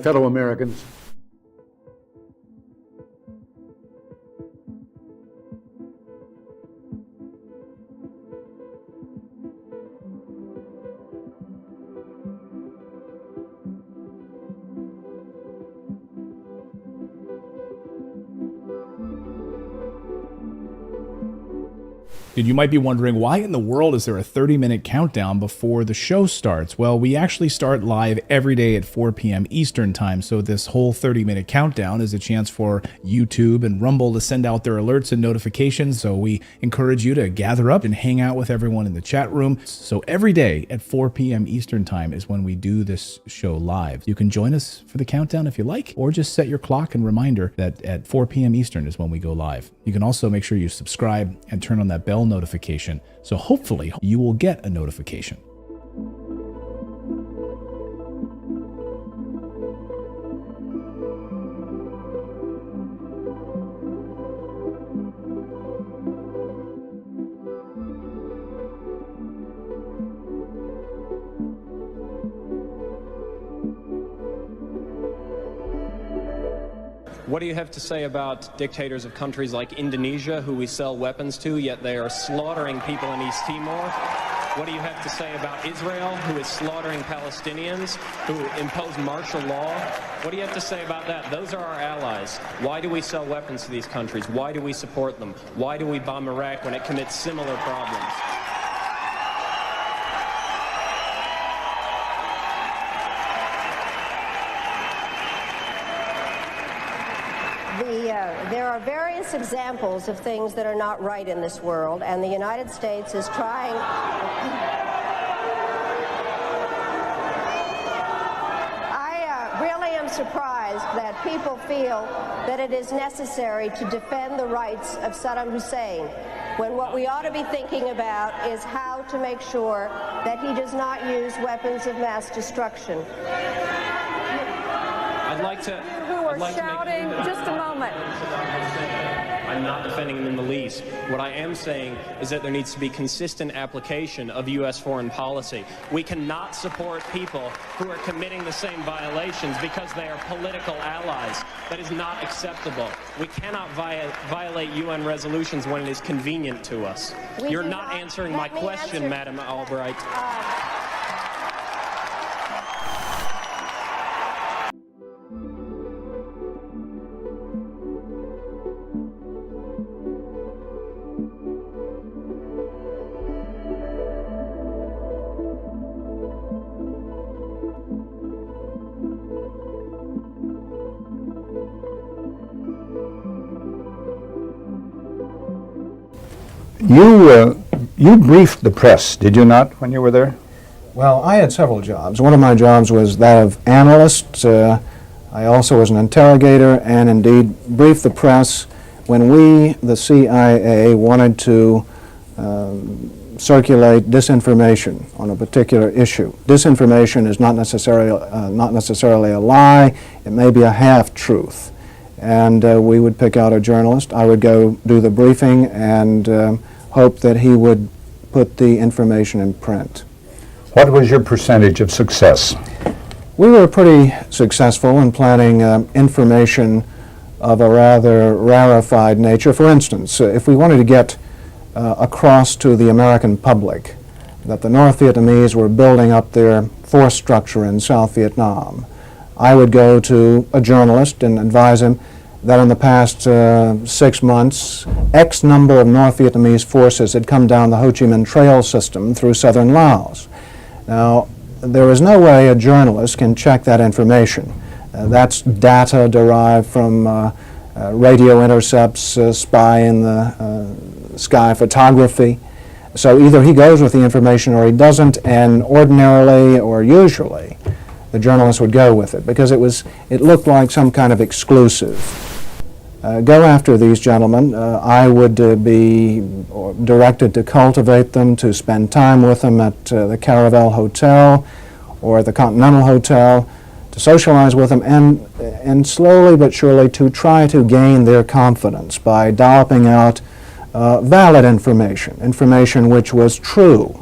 fellow Americans. You might be wondering, why in the world is there a 30-minute countdown before the show starts? Well, we actually start live every day at 4 p.m. Eastern time, so this whole 30-minute countdown is a chance for YouTube and Rumble to send out their alerts and notifications, so we encourage you to gather up and hang out with everyone in the chat room. So every day at 4 p.m. Eastern time is when we do this show live. You can join us for the countdown if you like, or just set your clock and reminder that at 4 p.m. Eastern is when we go live. You can also make sure you subscribe and turn on that bell notification, so hopefully you will get a notification. What do you have to say about dictators of countries like Indonesia, who we sell weapons to, yet they are slaughtering people in East Timor? What do you have to say about Israel, who is slaughtering Palestinians, who impose martial law? What do you have to say about that? Those are our allies. Why do we sell weapons to these countries? Why do we support them? Why do we bomb Iraq when it commits similar problems? There are various examples of things that are not right in this world, and the United States is trying. I really am surprised that people feel that it is necessary to defend the rights of Saddam Hussein, when what we ought to be thinking about is how to make sure that he does not use weapons of mass destruction. I'd like to... shouting, just a moment. I'm not defending him in the least. What I am saying is that there needs to be consistent application of U.S. foreign policy. We cannot support people who are committing the same violations because they are political allies. That is not acceptable. We cannot violate UN resolutions when it is convenient to us. You're not answering my question, Madam Albright. You briefed the press, did you not, when you were there? Well, I had several jobs. One of my jobs was that of analyst. I also was an interrogator and indeed briefed the press when we, the CIA, wanted to circulate disinformation on a particular issue. Disinformation is not necessarily a lie. It may be a half-truth. And we would pick out a journalist. I would go do the briefing and hope that he would put the information in print. What was your percentage of success? We were pretty successful in planning information of a rather rarefied nature. For instance, if we wanted to get across to the American public that the North Vietnamese were building up their force structure in South Vietnam, I would go to a journalist and advise him that in the past 6 months, X number of North Vietnamese forces had come down the Ho Chi Minh Trail system through southern Laos. Now, there is no way a journalist can check that information. That's data derived from radio intercepts, spy in the sky photography. So either he goes with the information or he doesn't, and ordinarily or usually the journalist would go with it because it looked like some kind of exclusive. Go after these gentlemen. I would be directed to cultivate them, to spend time with them at the Caravel Hotel or the Continental Hotel, to socialize with them, and slowly but surely to try to gain their confidence by dolloping out valid information which was true.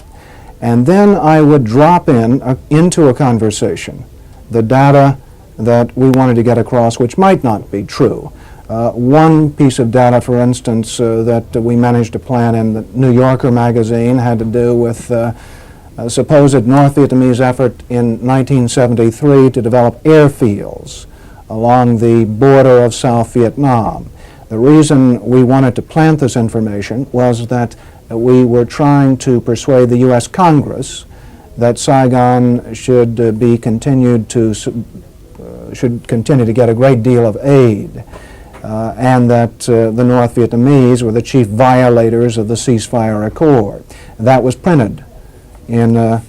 And then I would drop into a conversation the data that we wanted to get across which might not be true. One piece of data, for instance, that we managed to plant in the New Yorker magazine had to do with a supposed North Vietnamese effort in 1973 to develop airfields along the border of South Vietnam. The reason we wanted to plant this information was that we were trying to persuade the U.S. Congress that Saigon should continue to get a great deal of aid, and that the North Vietnamese were the chief violators of the ceasefire accord. That was printed in the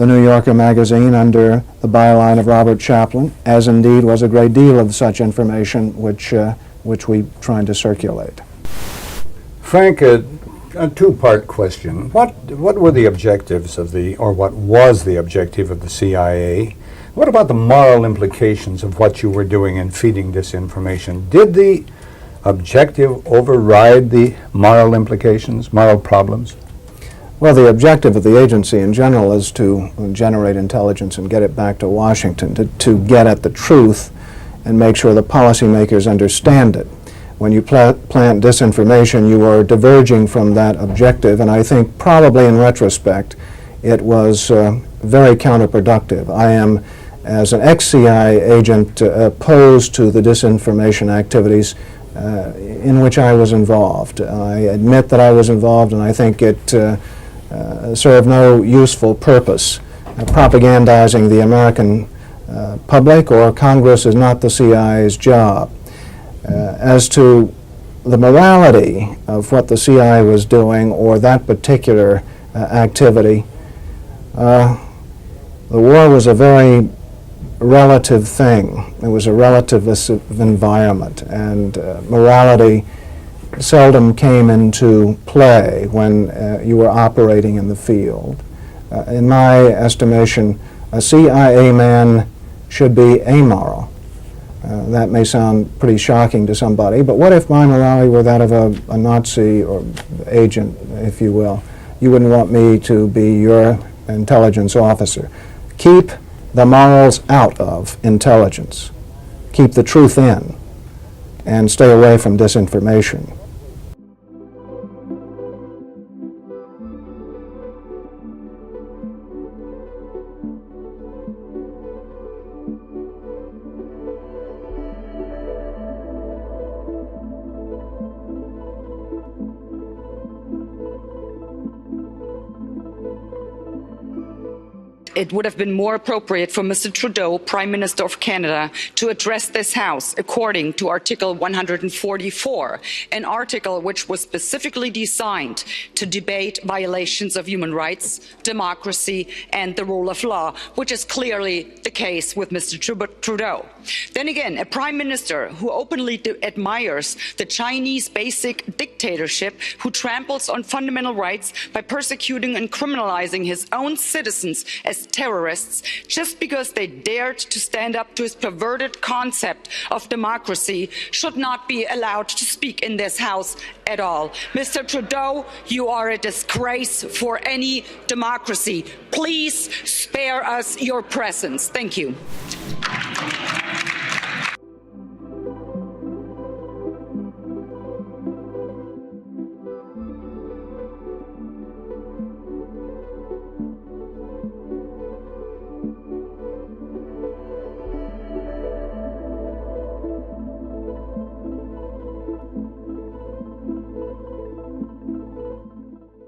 New Yorker magazine under the byline of Robert Chaplin, as indeed was a great deal of such information which we tried to circulate. Frank, a two-part question. What were the objectives of or what was the objective of the CIA? What about the moral implications of what you were doing in feeding disinformation? Did the objective override the moral implications, moral problems? Well, the objective of the agency in general is to generate intelligence and get it back to Washington, to get at the truth and make sure the policymakers understand it. When you plant disinformation, you are diverging from that objective, and I think probably in retrospect it was very counterproductive. I am, as an ex-CIA agent, opposed to the disinformation activities in which I was involved. I admit that I was involved, and I think it served no useful purpose. Propagandizing the American public or Congress is not the CIA's job. As to the morality of what the CIA was doing or that particular activity, the war was a very relative thing. It was a relativist environment, and morality seldom came into play when you were operating in the field. In my estimation, a CIA man should be amoral. That may sound pretty shocking to somebody, but what if my morality were that of a Nazi or agent, if you will? You wouldn't want me to be your intelligence officer. Keep the morals out of intelligence. Keep the truth in, and stay away from disinformation. It would have been more appropriate for Mr. Trudeau, Prime Minister of Canada, to address this House according to Article 144, an article which was specifically designed to debate violations of human rights, democracy and the rule of law, which is clearly the case with Mr. Trudeau. Then again, a Prime Minister who openly admires the Chinese basic dictatorship, who tramples on fundamental rights by persecuting and criminalizing his own citizens as terrorists just because they dared to stand up to his perverted concept of democracy, should not be allowed to speak in this House at all. Mr. Trudeau, you are a disgrace for any democracy. Please spare us your presence. Thank you.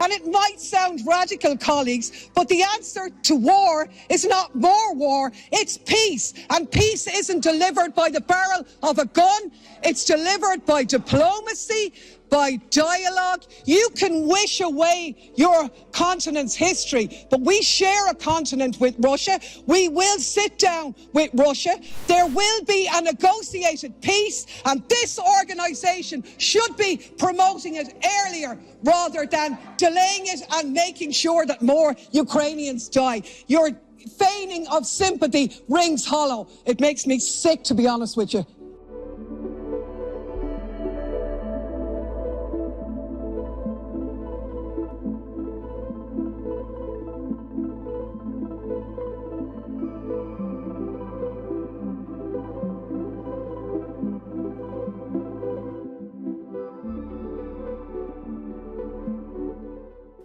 And it might sound radical, colleagues, but the answer to war is not more war, it's peace. And peace isn't delivered by the barrel of a gun, it's delivered by diplomacy, by dialogue. You can wish away your continent's history, but we share a continent with Russia. We will sit down with Russia. There will be a negotiated peace, and this organisation should be promoting it earlier rather than delaying it and making sure that more Ukrainians die. Your feigning of sympathy rings hollow. It makes me sick, to be honest with you.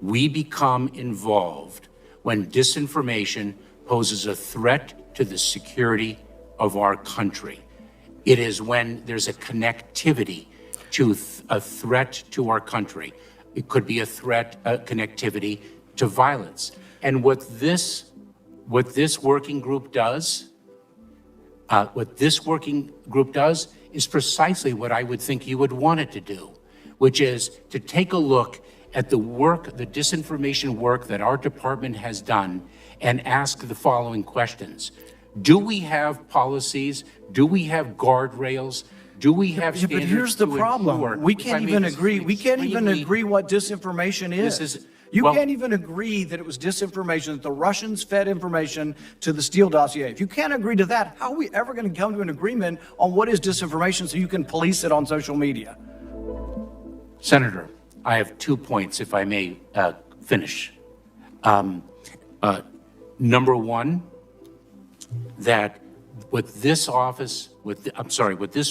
We become involved when disinformation poses a threat to the security of our country. It is when there's a connectivity to a threat to our country. It could be a threat, a connectivity to violence. And what this working group does, is precisely what I would think you would want it to do, which is to take a look at the work, the disinformation work that our department has done, and ask the following questions. Do we have policies? Do we have guardrails? Do we have standards? But here's the problem. Ensure, We can't even agree. We can't even agree what disinformation is. You can't even agree that it was disinformation, that the Russians fed information to the Steele dossier. If you can't agree to that, how are we ever going to come to an agreement on what is disinformation so you can police it on social media? Senator, I have 2 points, if I may finish. Number one, that what this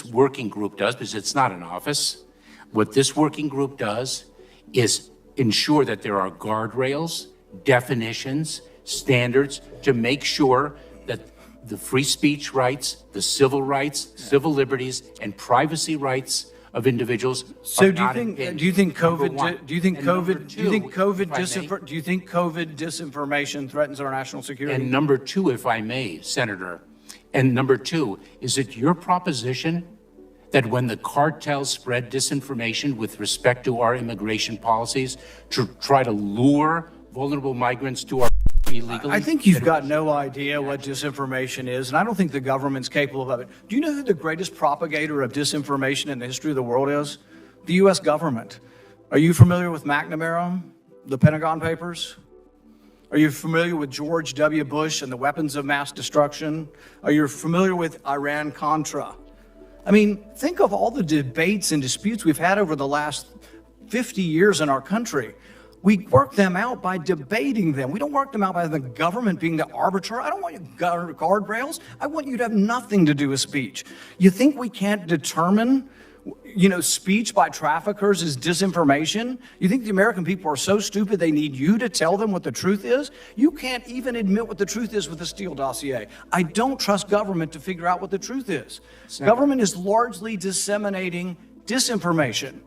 working group does, because it's not an office, what this working group does is ensure that there are guardrails, definitions, standards to make sure that the free speech rights, the civil rights, civil liberties, and privacy rights of individuals. So do you think COVID disinformation threatens our national security? And number two, if I may, Senator, and number two, is it your proposition that when the cartels spread disinformation with respect to our immigration policies to try to lure vulnerable migrants to our illegally? I think you've got no idea what disinformation is, and I don't think the government's capable of it. Do you know who the greatest propagator of disinformation in the history of the world is? The U.S. government. Are you familiar with McNamara, the Pentagon Papers? Are you familiar with George W. Bush and the weapons of mass destruction? Are you familiar with Iran-Contra? I mean, think of all the debates and disputes we've had over the last 50 years in our country. We work them out by debating them. We don't work them out by the government being the arbiter. I don't want you guardrails. I want you to have nothing to do with speech. You think we can't determine, speech by traffickers is disinformation? You think the American people are so stupid they need you to tell them what the truth is? You can't even admit what the truth is with the Steele dossier. I don't trust government to figure out what the truth is. Government is largely disseminating disinformation.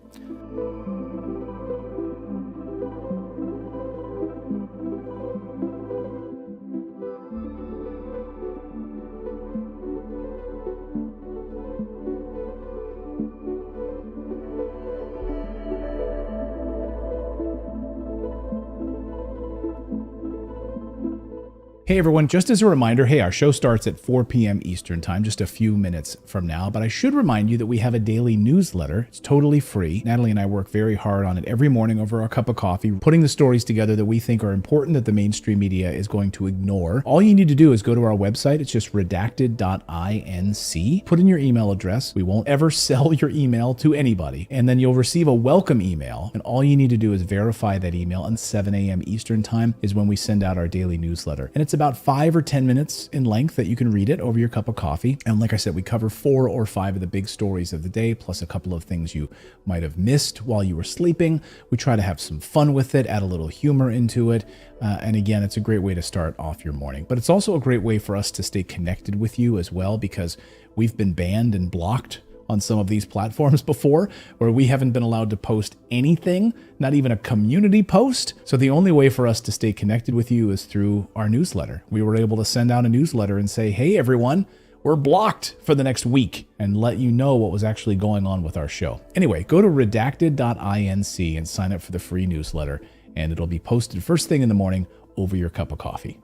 Hey everyone, just as a reminder, our show starts at 4 p.m. Eastern Time, just a few minutes from now, but I should remind you that we have a daily newsletter. It's totally free. Natalie and I work very hard on it every morning over our cup of coffee, putting the stories together that we think are important that the mainstream media is going to ignore. All you need to do is go to our website. It's just redacted.inc. Put in your email address. We won't ever sell your email to anybody. And then you'll receive a welcome email. And all you need to do is verify that email, and 7 a.m. Eastern Time is when we send out our daily newsletter. And it's about 5 or 10 minutes in length that you can read it over your cup of coffee. And like I said, we cover 4 or 5 of the big stories of the day, plus a couple of things you might have missed while you were sleeping. We try to have some fun with it, add a little humor into it. And again, it's a great way to start off your morning. But it's also a great way for us to stay connected with you as well, because we've been banned and blocked on some of these platforms before, where we haven't been allowed to post anything, not even a community post. So the only way for us to stay connected with you is through our newsletter. We were able to send out a newsletter and say, hey everyone, we're blocked for the next week, and let you know what was actually going on with our show. Anyway, go to redacted.inc and sign up for the free newsletter, and it'll be posted first thing in the morning over your cup of coffee.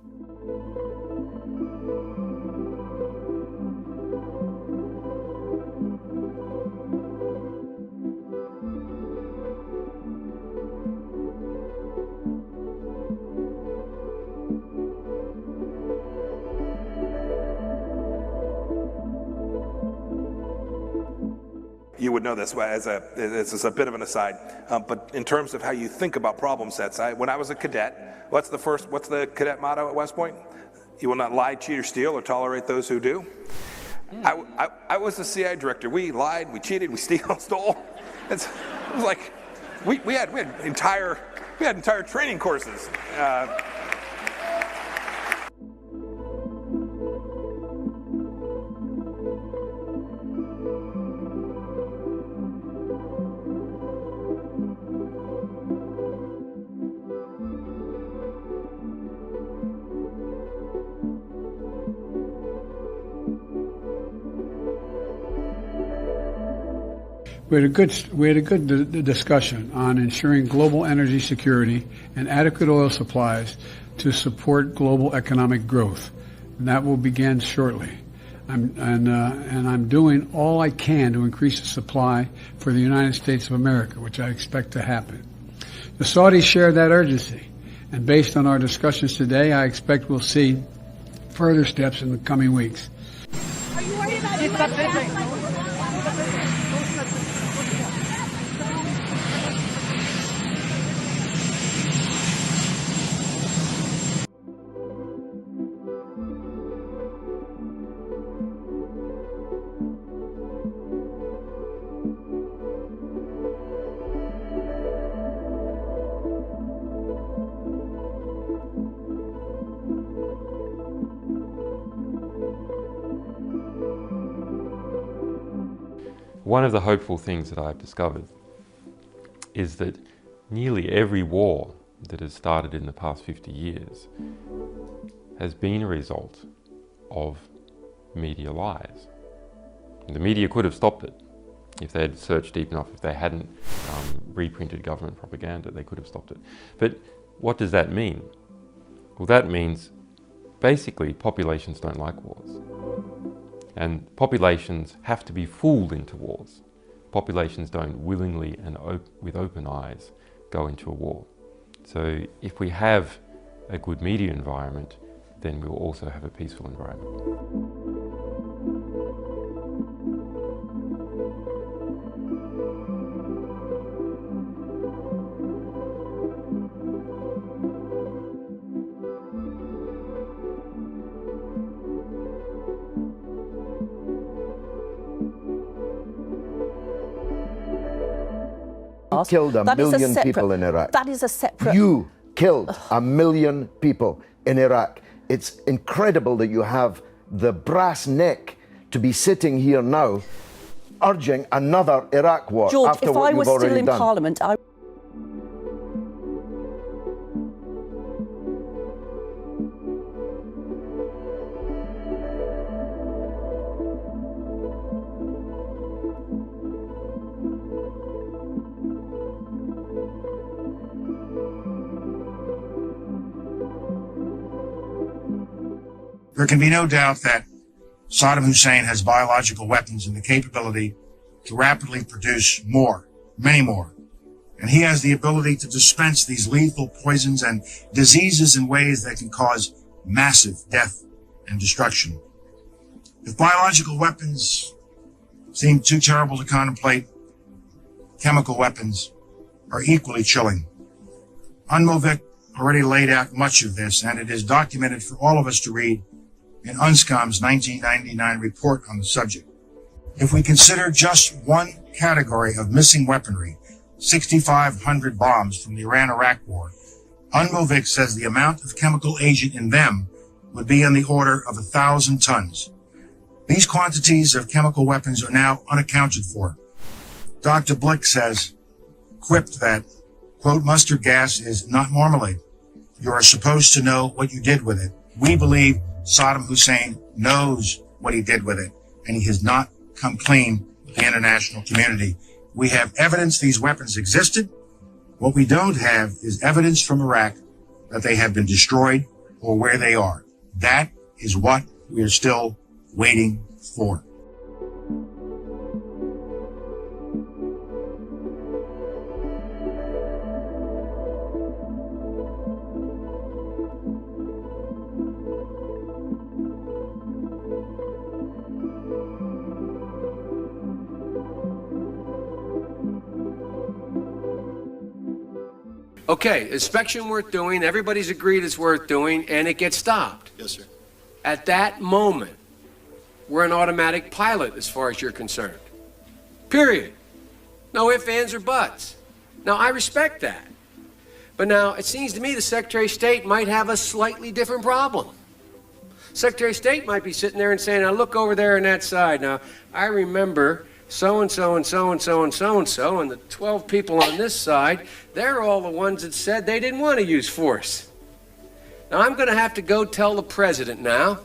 You would know this as a bit of an aside, but in terms of how you think about problem sets, when I was a cadet, what's the cadet motto at West Point? You will not lie, cheat, or steal, or tolerate those who do. I was the CIA director. We lied, we cheated, we stole. It was like we had entire We had entire training courses. We had a good discussion on ensuring global energy security and adequate oil supplies to support global economic growth. And that will begin shortly. I'm doing all I can to increase the supply for the United States of America, which I expect to happen. The Saudis share that urgency, and based on our discussions today, I expect we'll see further steps in the coming weeks. Are you worried about One of the hopeful things that I've discovered is that nearly every war that has started in the past 50 years has been a result of media lies. The media could have stopped it if they had searched deep enough. If they hadn't reprinted government propaganda, they could have stopped it. But what does that mean? Well, that means basically populations don't like wars. And populations have to be fooled into wars. Populations don't willingly and with open eyes go into a war. So if we have a good media environment, then we'll also have a peaceful environment. Killed a million people in Iraq. That is a separate... You killed a million people in Iraq. It's incredible that you have the brass neck to be sitting here now urging another Iraq war George, after if what I you've was already still in done. Parliament, I... There can be no doubt that Saddam Hussein has biological weapons and the capability to rapidly produce more, many more. And he has the ability to dispense these lethal poisons and diseases in ways that can cause massive death and destruction. If biological weapons seem too terrible to contemplate, chemical weapons are equally chilling. UNMOVIC already laid out much of this, and it is documented for all of us to read in UNSCOM's 1999 report on the subject. If we consider just one category of missing weaponry, 6,500 bombs from the Iran-Iraq war, UNMOVIC says the amount of chemical agent in them would be in the order of 1,000 tons. These quantities of chemical weapons are now unaccounted for. Dr. Blick says, quipped that, quote, mustard gas is not marmalade. You are supposed to know what you did with it. We believe Saddam Hussein knows what he did with it, and he has not come clean with the international community. We have evidence these weapons existed. What we don't have is evidence from Iraq that they have been destroyed or where they are. That is what we are still waiting for. Okay, inspection worth doing, everybody's agreed it's worth doing, and it gets stopped. Yes, sir. At that moment, we're an automatic pilot as far as you're concerned. Period. No ifs, ands, or buts. Now, I respect that. But now, it seems to me the Secretary of State might have a slightly different problem. Secretary of State might be sitting there and saying, now look over there on that side. Now, I remember so-and-so and so-and-so and so-and-so, and the 12 people on this side, they're all the ones that said they didn't want to use force. Now, I'm going to have to go tell the President now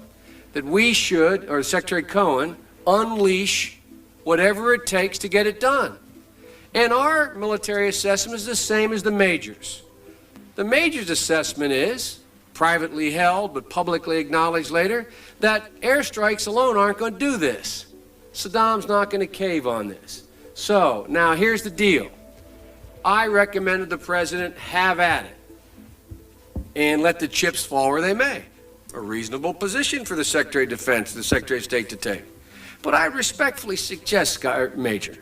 that we should, or Secretary Cohen, unleash whatever it takes to get it done. And our military assessment is the same as the Major's. The Major's assessment is, privately held but publicly acknowledged later, that airstrikes alone aren't going to do this. Saddam's not going to cave on this. So, now here's the deal. I recommended the President have at it and let the chips fall where they may. A reasonable position for the Secretary of Defense, the Secretary of State to take. But I respectfully suggest, Major,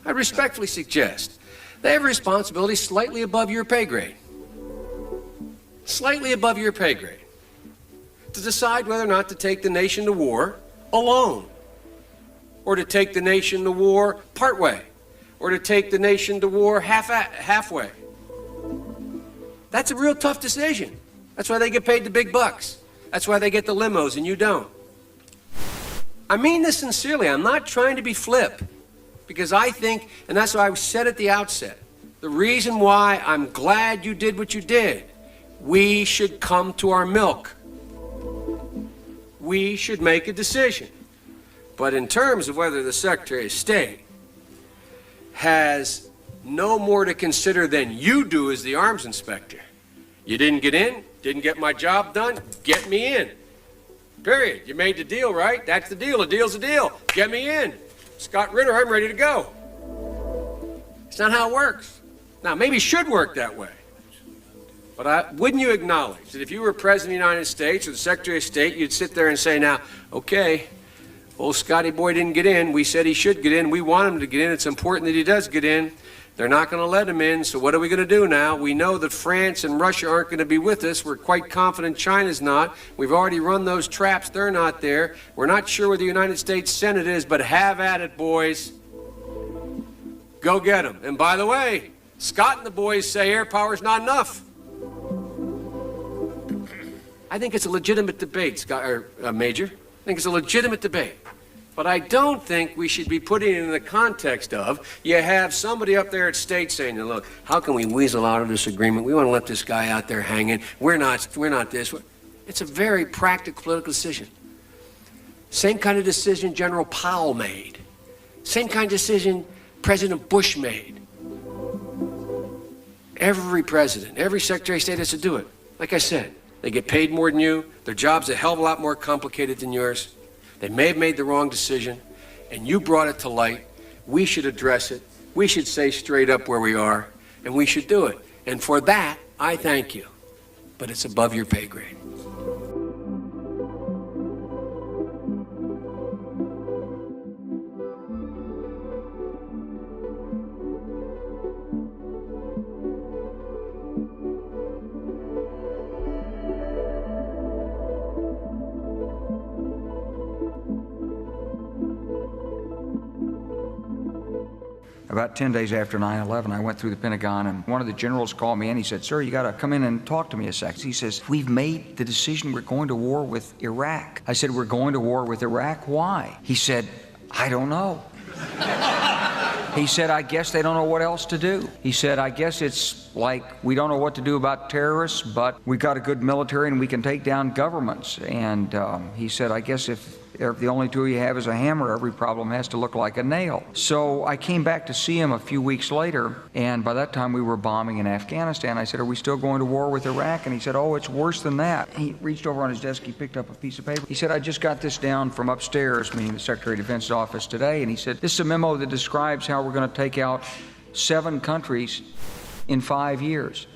I respectfully suggest they have a responsibility slightly above your pay grade. Slightly above your pay grade. To decide whether or not to take the nation to war alone. Or to take the nation to war partway. Or to take the nation to war halfway. That's a real tough decision. That's why they get paid the big bucks. That's why they get the limos and you don't. I mean this sincerely. I'm not trying to be flip. Because I think, and that's why I said at the outset, the reason why I'm glad you did what you did, we should come to our milk. We should make a decision. But in terms of whether the Secretary of State has no more to consider than you do as the arms inspector, you didn't get in, didn't get my job done, get me in. Period. You made the deal, right? That's the deal. A deal's a deal. Get me in. Scott Ritter, I'm ready to go. It's not how it works. Now, maybe it should work that way. But wouldn't you acknowledge that if you were President of the United States or the Secretary of State, you'd sit there and say, now, okay, old Scotty boy didn't get in. We said he should get in. We want him to get in. It's important that he does get in. They're not going to let him in, so what are we going to do now? We know that France and Russia aren't going to be with us. We're quite confident China's not. We've already run those traps. They're not there. We're not sure where the United States Senate is, but have at it, boys. Go get them. And by the way, Scott and the boys say air power's not enough. I think it's a legitimate debate, Scott, Major. I think it's a legitimate debate. But I don't think we should be putting it in the context of, you have somebody up there at state saying, look, how can we weasel out of this agreement? We want to let this guy out there hanging. We're not this. It's a very practical political decision. Same kind of decision General Powell made. Same kind of decision President Bush made. Every president, every Secretary of State has to do it. Like I said, they get paid more than you. Their job's a hell of a lot more complicated than yours. They may have made the wrong decision, and you brought it to light. We should address it. We should say straight up where we are, and we should do it. And for that, I thank you. But it's above your pay grade. About 10 days after 9/11, I went through the Pentagon, and one of the generals called me, and he said, sir, you got to come in and talk to me a second. He says, we've made the decision we're going to war with Iraq. I said, we're going to war with Iraq? Why? He said, I don't know. He said, I guess they don't know what else to do. He said, I guess it's like we don't know what to do about terrorists, but we've got a good military and we can take down governments. And he said, I guess if the only tool you have is a hammer, every problem has to look like a nail. So I came back to see him a few weeks later, and by that time we were bombing in Afghanistan. I said, are we still going to war with Iraq? And he said, oh, it's worse than that. He reached over on his desk, he picked up a piece of paper. He said, I just got this down from upstairs, meaning the Secretary of Defense's office today, and he said, this is a memo that describes how we're going to take out 7 countries in 5 years,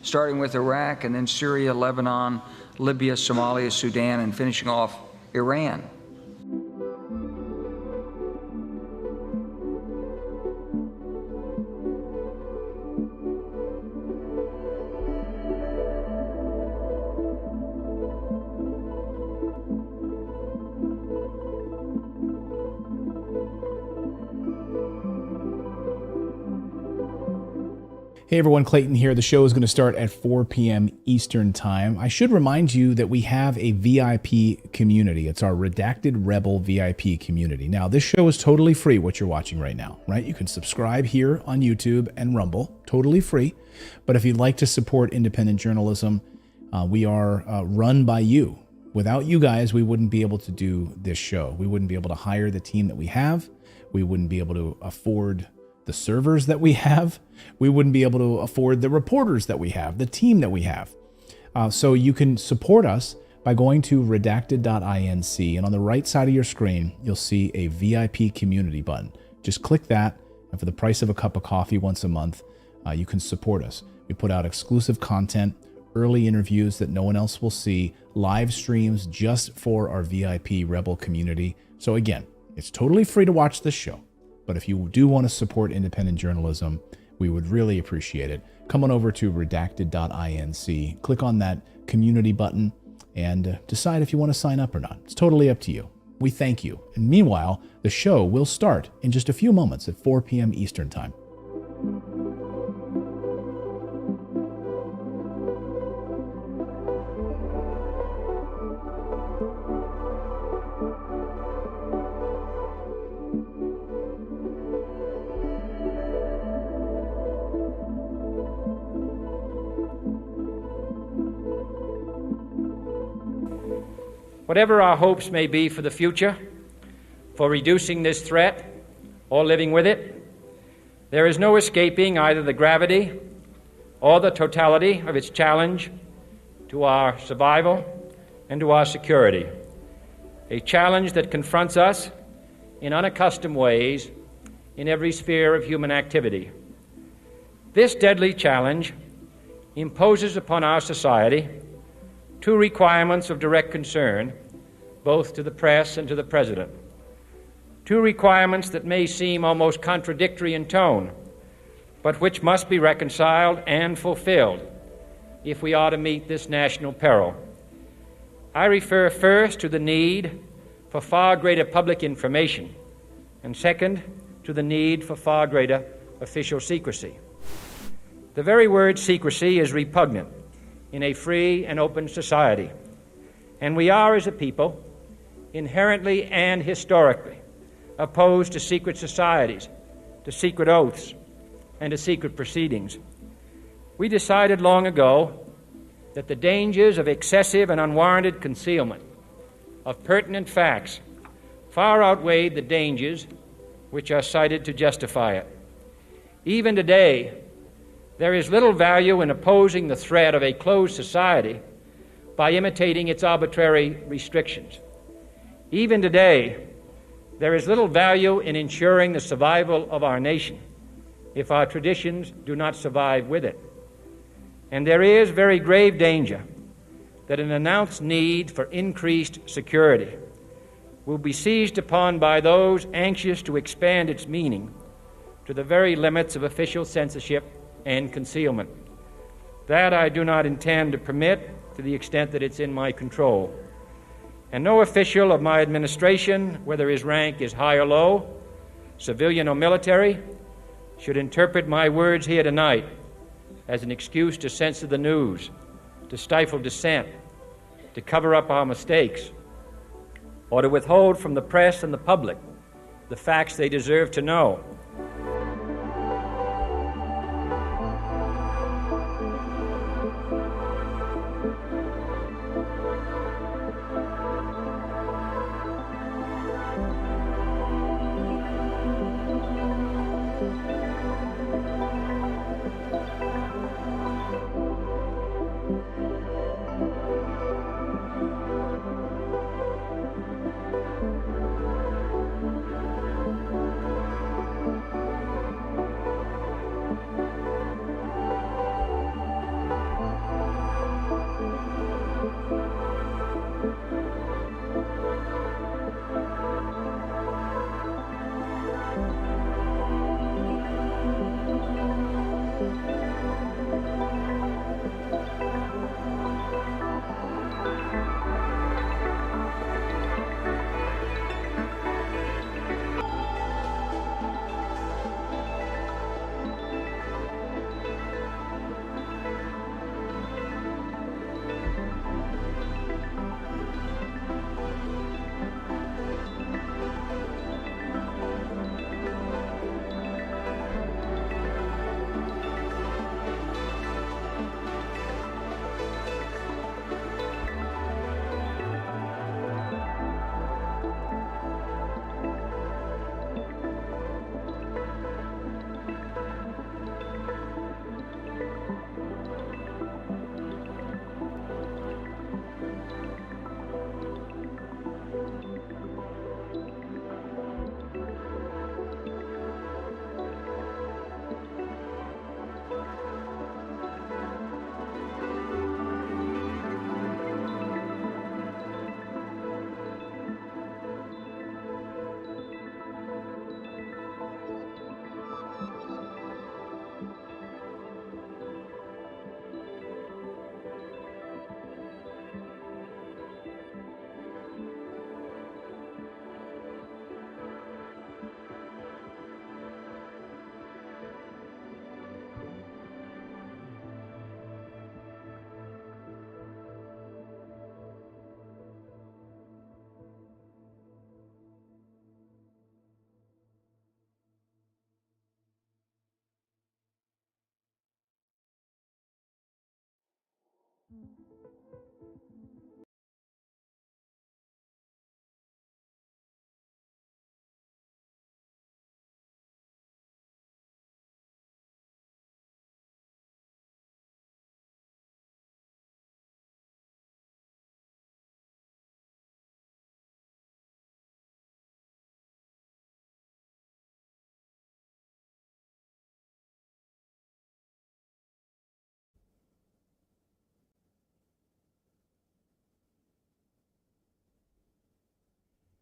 starting with Iraq and then Syria, Lebanon, Libya, Somalia, Sudan, and finishing off Iran. Hey everyone, Clayton here. The show is going to start at 4 p.m. Eastern Time. I should remind you that we have a VIP community. It's our Redacted Rebel VIP community. Now, this show is totally free, what you're watching right now, right? You can subscribe here on YouTube and Rumble, totally free. But if you'd like to support independent journalism, we are run by you. Without you guys, we wouldn't be able to do this show. We wouldn't be able to hire the team that we have. We wouldn't be able to afford the servers that we have. We wouldn't be able to afford the reporters that we have, the team that we have. So you can support us by going to redacted.inc, and on the right side of your screen, you'll see a VIP community button. Just click that, and for the price of a cup of coffee once a month, you can support us. We put out exclusive content, early interviews that no one else will see, live streams just for our VIP Rebel community. So again, it's totally free to watch this show. But if you do want to support independent journalism, we would really appreciate it. Come on over to redacted.inc, click on that community button, and decide if you want to sign up or not. It's totally up to you. We thank you. And meanwhile, the show will start in just a few moments at 4 p.m. Eastern Time. Whatever our hopes may be for the future, for reducing this threat or living with it, there is no escaping either the gravity or the totality of its challenge to our survival and to our security, a challenge that confronts us in unaccustomed ways in every sphere of human activity. This deadly challenge imposes upon our society two requirements of direct concern, both to the press and to the President. Two requirements that may seem almost contradictory in tone, but which must be reconciled and fulfilled if we are to meet this national peril. I refer first to the need for far greater public information, and second, to the need for far greater official secrecy. The very word secrecy is repugnant in a free and open society. And we are, as a people, inherently and historically opposed to secret societies, to secret oaths, and to secret proceedings. We decided long ago that the dangers of excessive and unwarranted concealment of pertinent facts far outweighed the dangers which are cited to justify it. Even today, there is little value in opposing the threat of a closed society by imitating its arbitrary restrictions. Even today, there is little value in ensuring the survival of our nation if our traditions do not survive with it. And there is very grave danger that an announced need for increased security will be seized upon by those anxious to expand its meaning to the very limits of official censorship and concealment. That I do not intend to permit to the extent that it's in my control. And no official of my administration, whether his rank is high or low, civilian or military, should interpret my words here tonight as an excuse to censor the news, to stifle dissent, to cover up our mistakes, or to withhold from the press and the public the facts they deserve to know.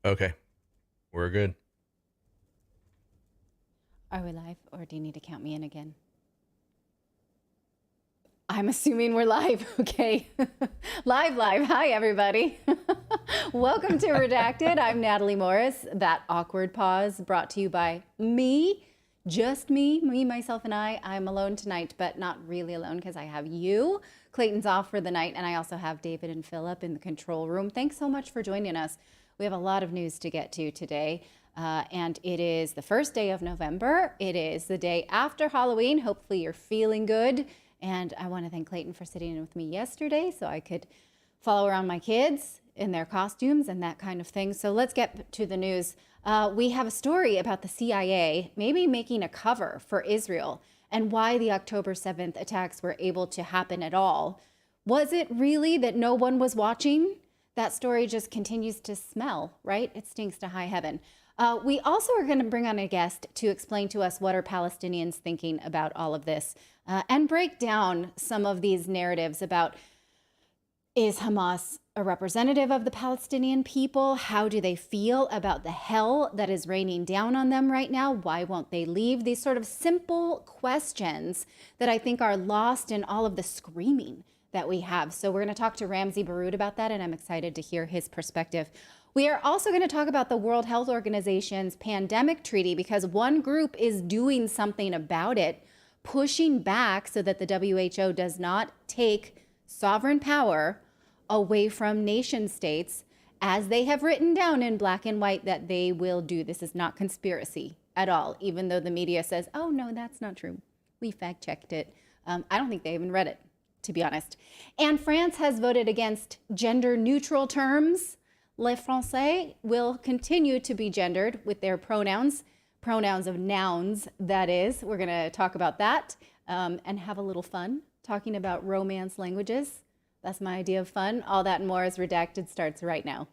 Okay, we're good. Are we live, or do you need to count me in again? I'm assuming we're live. Okay. Live. Hi, everybody. Welcome to Redacted. I'm Natalie Morris. That awkward pause brought to you by me. Just me, myself, and I. I'm alone tonight, but not really alone because I have you. Clayton's off for the night, and I also have David and Philip in the control room. Thanks so much for joining us. We have a lot of news to get to today, and it is the first day of November. It is the day after Halloween. Hopefully you're feeling good, and I want to thank Clayton for sitting in with me yesterday so I could follow around my kids in their costumes and that kind of thing. So let's get to the news. We have a story about the CIA maybe making a cover for Israel and why the October 7th attacks were able to happen at all. Was it really that no one was watching? That story just continues to smell, right? It stinks to high heaven. We also are going to bring on a guest to explain to us what are Palestinians thinking about all of this and break down some of these narratives about, is Hamas a representative of the Palestinian people? How do they feel about the hell that is raining down on them right now? Why won't they leave? These sort of simple questions that I think are lost in all of the screaming that we have. So we're going to talk to Ramzi Baroud about that, and I'm excited to hear his perspective. We are also going to talk about the World Health Organization's pandemic treaty because one group is doing something about it, pushing back so that the WHO does not take sovereign power away from nation states, as they have written down in black and white that they will do. This is not conspiracy at all, even though the media says, oh, no, that's not true. We fact checked it. I don't think they even read it, to be honest. And France has voted against gender neutral terms. Les Français will continue to be gendered with their pronouns of nouns, that is. We're going to talk about that and have a little fun talking about romance languages. That's my idea of fun. All that and more as Redacted starts right now.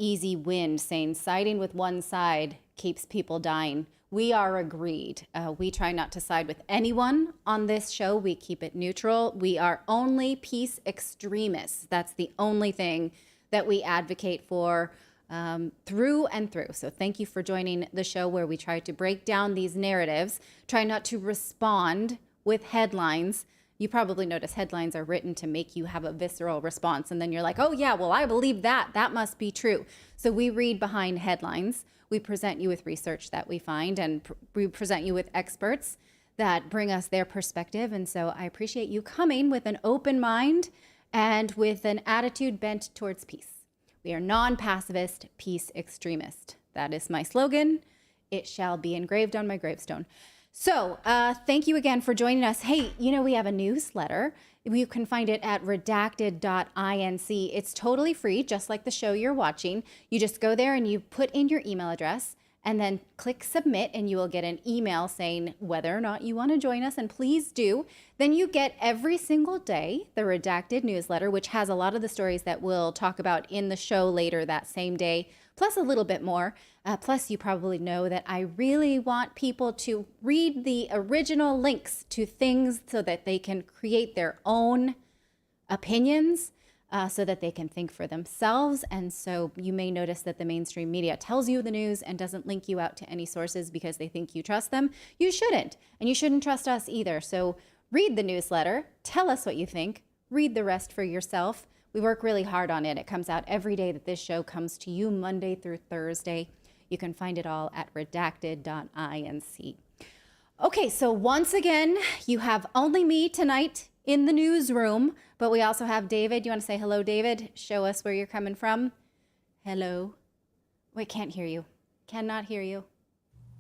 Easy win saying siding with one side keeps people dying. We are agreed. We try not to side with anyone on this show. We keep it neutral. We are only peace extremists. That's the only thing that we advocate for through and through. So thank you for joining the show where we try to break down these narratives, try not to respond with headlines. You probably notice headlines are written to make you have a visceral response. And then you're like, oh yeah, well, I believe that. That must be true. So we read behind headlines. We present you with research that we find, and we present you with experts that bring us their perspective. And so I appreciate you coming with an open mind and with an attitude bent towards peace. We are non-pacifist, peace extremist. That is my slogan. It shall be engraved on my gravestone. So thank you again for joining us. Hey, you know, we have a newsletter. You can find it at redacted.inc. It's totally free, just like the show you're watching. You just go there and you put in your email address and then click submit, and you will get an email saying whether or not you want to join us, and please do. Then you get every single day the Redacted newsletter, which has a lot of the stories that we'll talk about in the show later that same day, plus a little bit more. Plus, you probably know that I really want people to read the original links to things so that they can create their own opinions, so that they can think for themselves. And so you may notice that the mainstream media tells you the news and doesn't link you out to any sources because they think you trust them. You shouldn't, and you shouldn't trust us either. So read the newsletter, tell us what you think, read the rest for yourself. We work really hard on it. It comes out every day that this show comes to you, Monday through Thursday. You can find it all at redacted.inc. Okay, so once again, you have only me tonight in the newsroom, but we also have David. You want to say hello, David? Show us where you're coming from. Hello. Wait, can't hear you. Cannot hear you.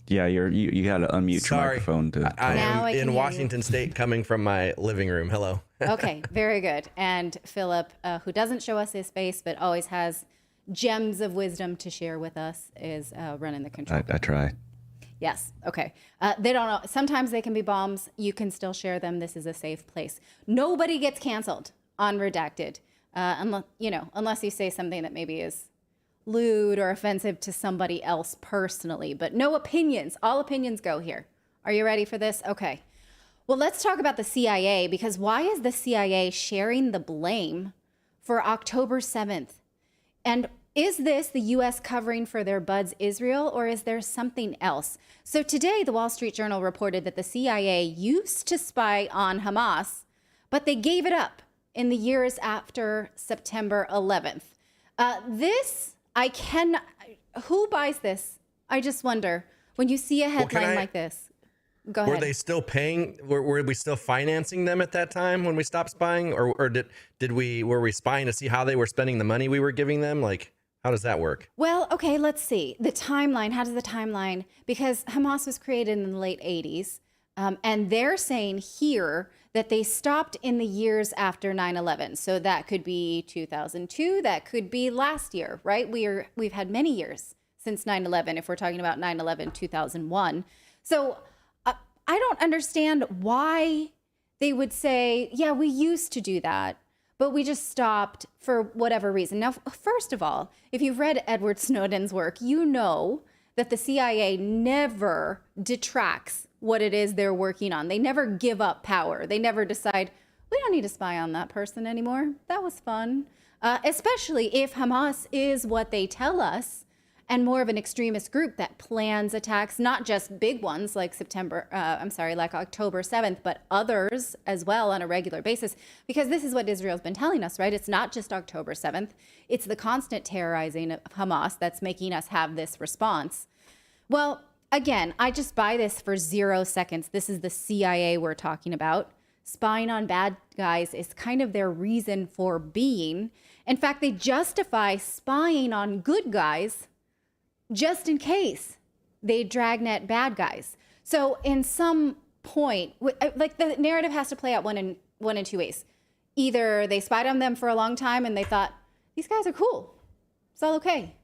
Yeah, you got to unmute your microphone. Now I I am can hear in you. Washington State, coming from my living room. Hello. Okay, very good. And Philip, who doesn't show us his face, but always has gems of wisdom to share with us, is running the control. I try. Yes. Okay. They don't know. Sometimes they can be bombs. You can still share them. This is a safe place. Nobody gets canceled on Redacted, unless you say something that maybe is lewd or offensive to somebody else personally. But no opinions. All opinions go here. Are you ready for this? Okay. Well, let's talk about the CIA, because why is the CIA sharing the blame for October 7th? And is this the U.S. covering for their buds Israel, or is there something else? So today, the Wall Street Journal reported that the CIA used to spy on Hamas, but they gave it up in the years after September 11th. Who buys this? I just wonder, when you see a headline like this. Go ahead. Were they still paying? Were we still financing them at that time when we stopped spying, or were we spying to see how they were spending the money we were giving them? Like, how does that work? Well, okay, let's see. The timeline, how does the timeline, because Hamas was created in the late 80s, and they're saying here that they stopped in the years after 9/11. So that could be 2002, that could be last year, right? We've had many years since 9/11, if we're talking about 9/11, 2001. So I don't understand why they would say, yeah, we used to do that, but we just stopped for whatever reason. Now, first of all, if you've read Edward Snowden's work, you know that the CIA never detracts what it is they're working on. They never give up power. They never decide, we don't need to spy on that person anymore. That was fun. Especially if Hamas is what they tell us, and more of an extremist group that plans attacks, not just big ones like like October 7th, but others as well on a regular basis. Because this is what Israel's been telling us, right? It's not just October 7th. It's the constant terrorizing of Hamas that's making us have this response. Well, again, I just buy this for 0 seconds. This is the CIA we're talking about. Spying on bad guys is kind of their reason for being. In fact, they justify spying on good guys just in case they dragnet bad guys. So in some point, like the narrative has to play out one in two ways. Either they spied on them for a long time and they thought, these guys are cool. It's all okay.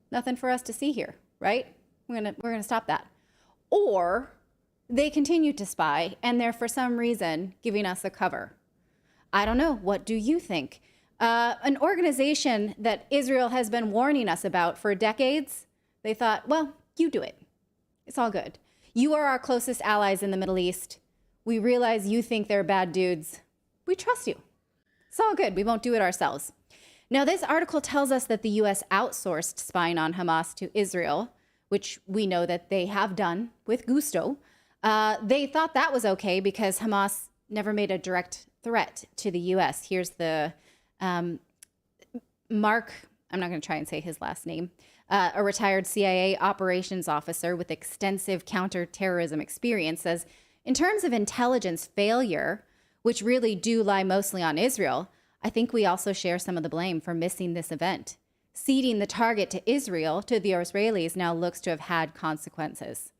Nothing for us to see here, right? We're gonna stop that. Or they continue to spy and they're for some reason giving us a cover. I don't know. What do you think? An organization that Israel has been warning us about for decades, they thought, well, you do it. It's all good. You are our closest allies in the Middle East. We realize you think they're bad dudes. We trust you. It's all good. We won't do it ourselves. Now, this article tells us that the U.S. outsourced spying on Hamas to Israel, which we know that they have done with gusto. They thought that was okay because Hamas never made a direct threat to the U.S. Here's the Mark, I'm not going to try and say his last name, a retired CIA operations officer with extensive counterterrorism experience, says, in terms of intelligence failure, which really do lie mostly on Israel, I think we also share some of the blame for missing this event. Ceding the target to Israel, to the Israelis, now looks to have had consequences.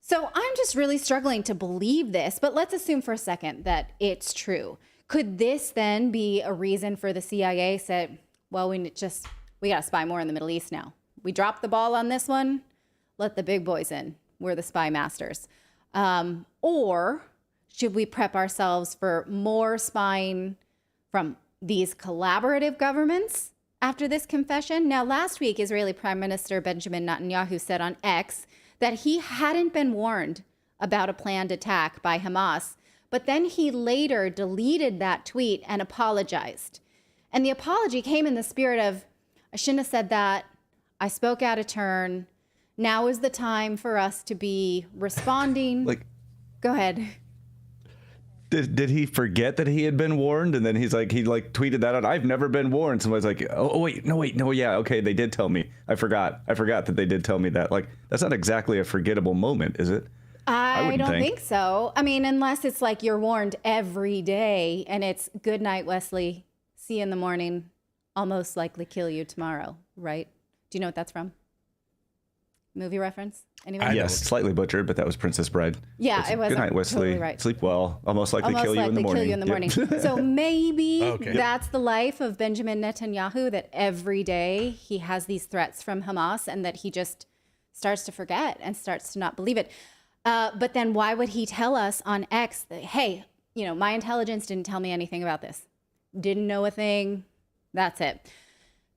So I'm just really struggling to believe this, but let's assume for a second that it's true. Could this then be a reason for the CIA said, well, we got to spy more in the Middle East now. We dropped the ball on this one. Let the big boys in. We're the spy masters. Or should we prep ourselves for more spying from these collaborative governments after this confession? Now, last week, Israeli Prime Minister Benjamin Netanyahu said on X that he hadn't been warned about a planned attack by Hamas, but then he later deleted that tweet and apologized. And the apology came in the spirit of, I shouldn't have said that. I spoke out of turn. Now is the time for us to be responding. Like, go ahead. Did he forget that he had been warned? And then he tweeted that out. I've never been warned. Somebody's like, yeah, okay, they did tell me. I forgot that they did tell me that. Like, that's not exactly a forgettable moment, is it? I don't think so. I mean, unless it's like you're warned every day and it's good night, Wesley. See you in the morning. I'll most likely kill you tomorrow, right? Do you know what that's from? Movie reference? Anyone? Yes, slightly butchered, but that was Princess Bride. Yeah, it was. Good night, Wesley. Totally right. Sleep well. I'll most likely kill you in the morning. Kill you in the morning. So maybe Okay. that's the life of Benjamin Netanyahu, that every day he has these threats from Hamas and that he just starts to forget and starts to not believe it. But then why would he tell us on X that, hey, my intelligence didn't tell me anything about this. Didn't know a thing. That's it.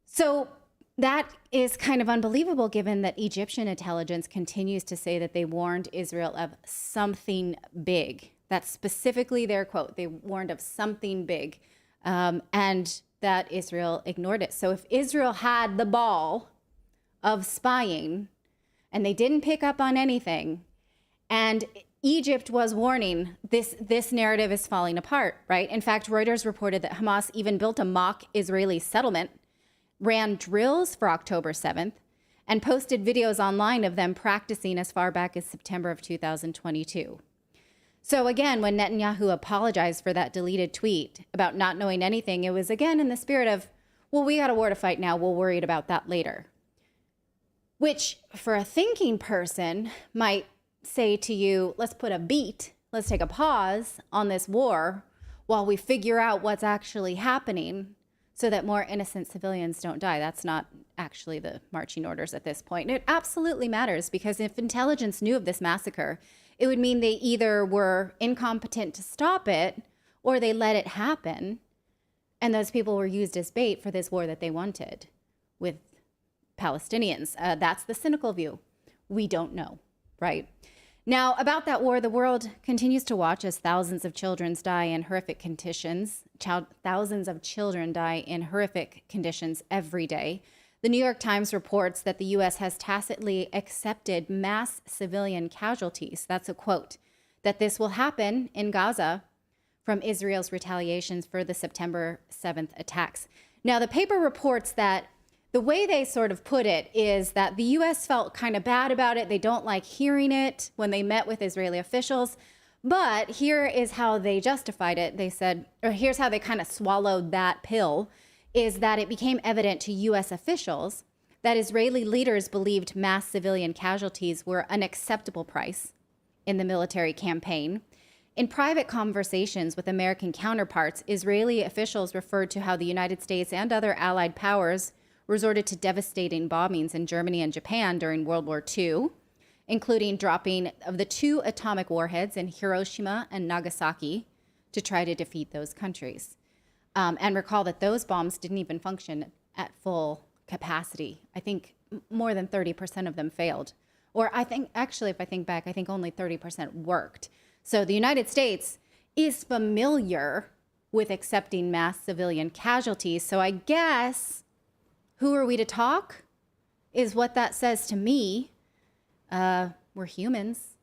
So that is kind of unbelievable, given that Egyptian intelligence continues to say that they warned Israel of something big. That's specifically their quote. They warned of something big, and that Israel ignored it. So if Israel had the ball of spying and they didn't pick up on anything, and Egypt was warning, this narrative is falling apart, right? In fact, Reuters reported that Hamas even built a mock Israeli settlement, ran drills for October 7th, and posted videos online of them practicing as far back as September of 2022. So again, when Netanyahu apologized for that deleted tweet about not knowing anything, it was again in the spirit of, well, we got a war to fight now, we'll worry about that later. Which, for a thinking person, might say to you, let's put a beat, let's take a pause on this war while we figure out what's actually happening so that more innocent civilians don't die. That's not actually the marching orders at this point. And it absolutely matters, because if intelligence knew of this massacre, it would mean they either were incompetent to stop it or they let it happen. And those people were used as bait for this war that they wanted with Palestinians. That's the cynical view. We don't know, right? Now, about that war, the world continues to watch as thousands of children die in horrific conditions. Thousands of children die in horrific conditions every day. The New York Times reports that the U.S. has tacitly accepted mass civilian casualties. That's a quote. That this will happen in Gaza from Israel's retaliations for the September 7th attacks. Now, the paper reports that the way they sort of put it is that the U.S. felt kind of bad about it. They don't like hearing it when they met with Israeli officials. But here is how they justified it. They said, or here's how they kind of swallowed that pill, is that it became evident to U.S. officials that Israeli leaders believed mass civilian casualties were an acceptable price in the military campaign. In private conversations with American counterparts, Israeli officials referred to how the United States and other allied powers resorted to devastating bombings in Germany and Japan during World War II, including dropping of the 2 atomic warheads in Hiroshima and Nagasaki to try to defeat those countries. And recall that those bombs didn't even function at full capacity. I think more than 30% of them failed. Or I think, actually, if I think back, I think only 30% worked. So the United States is familiar with accepting mass civilian casualties. So I guess, who are we to talk? Is what that says to me. We're humans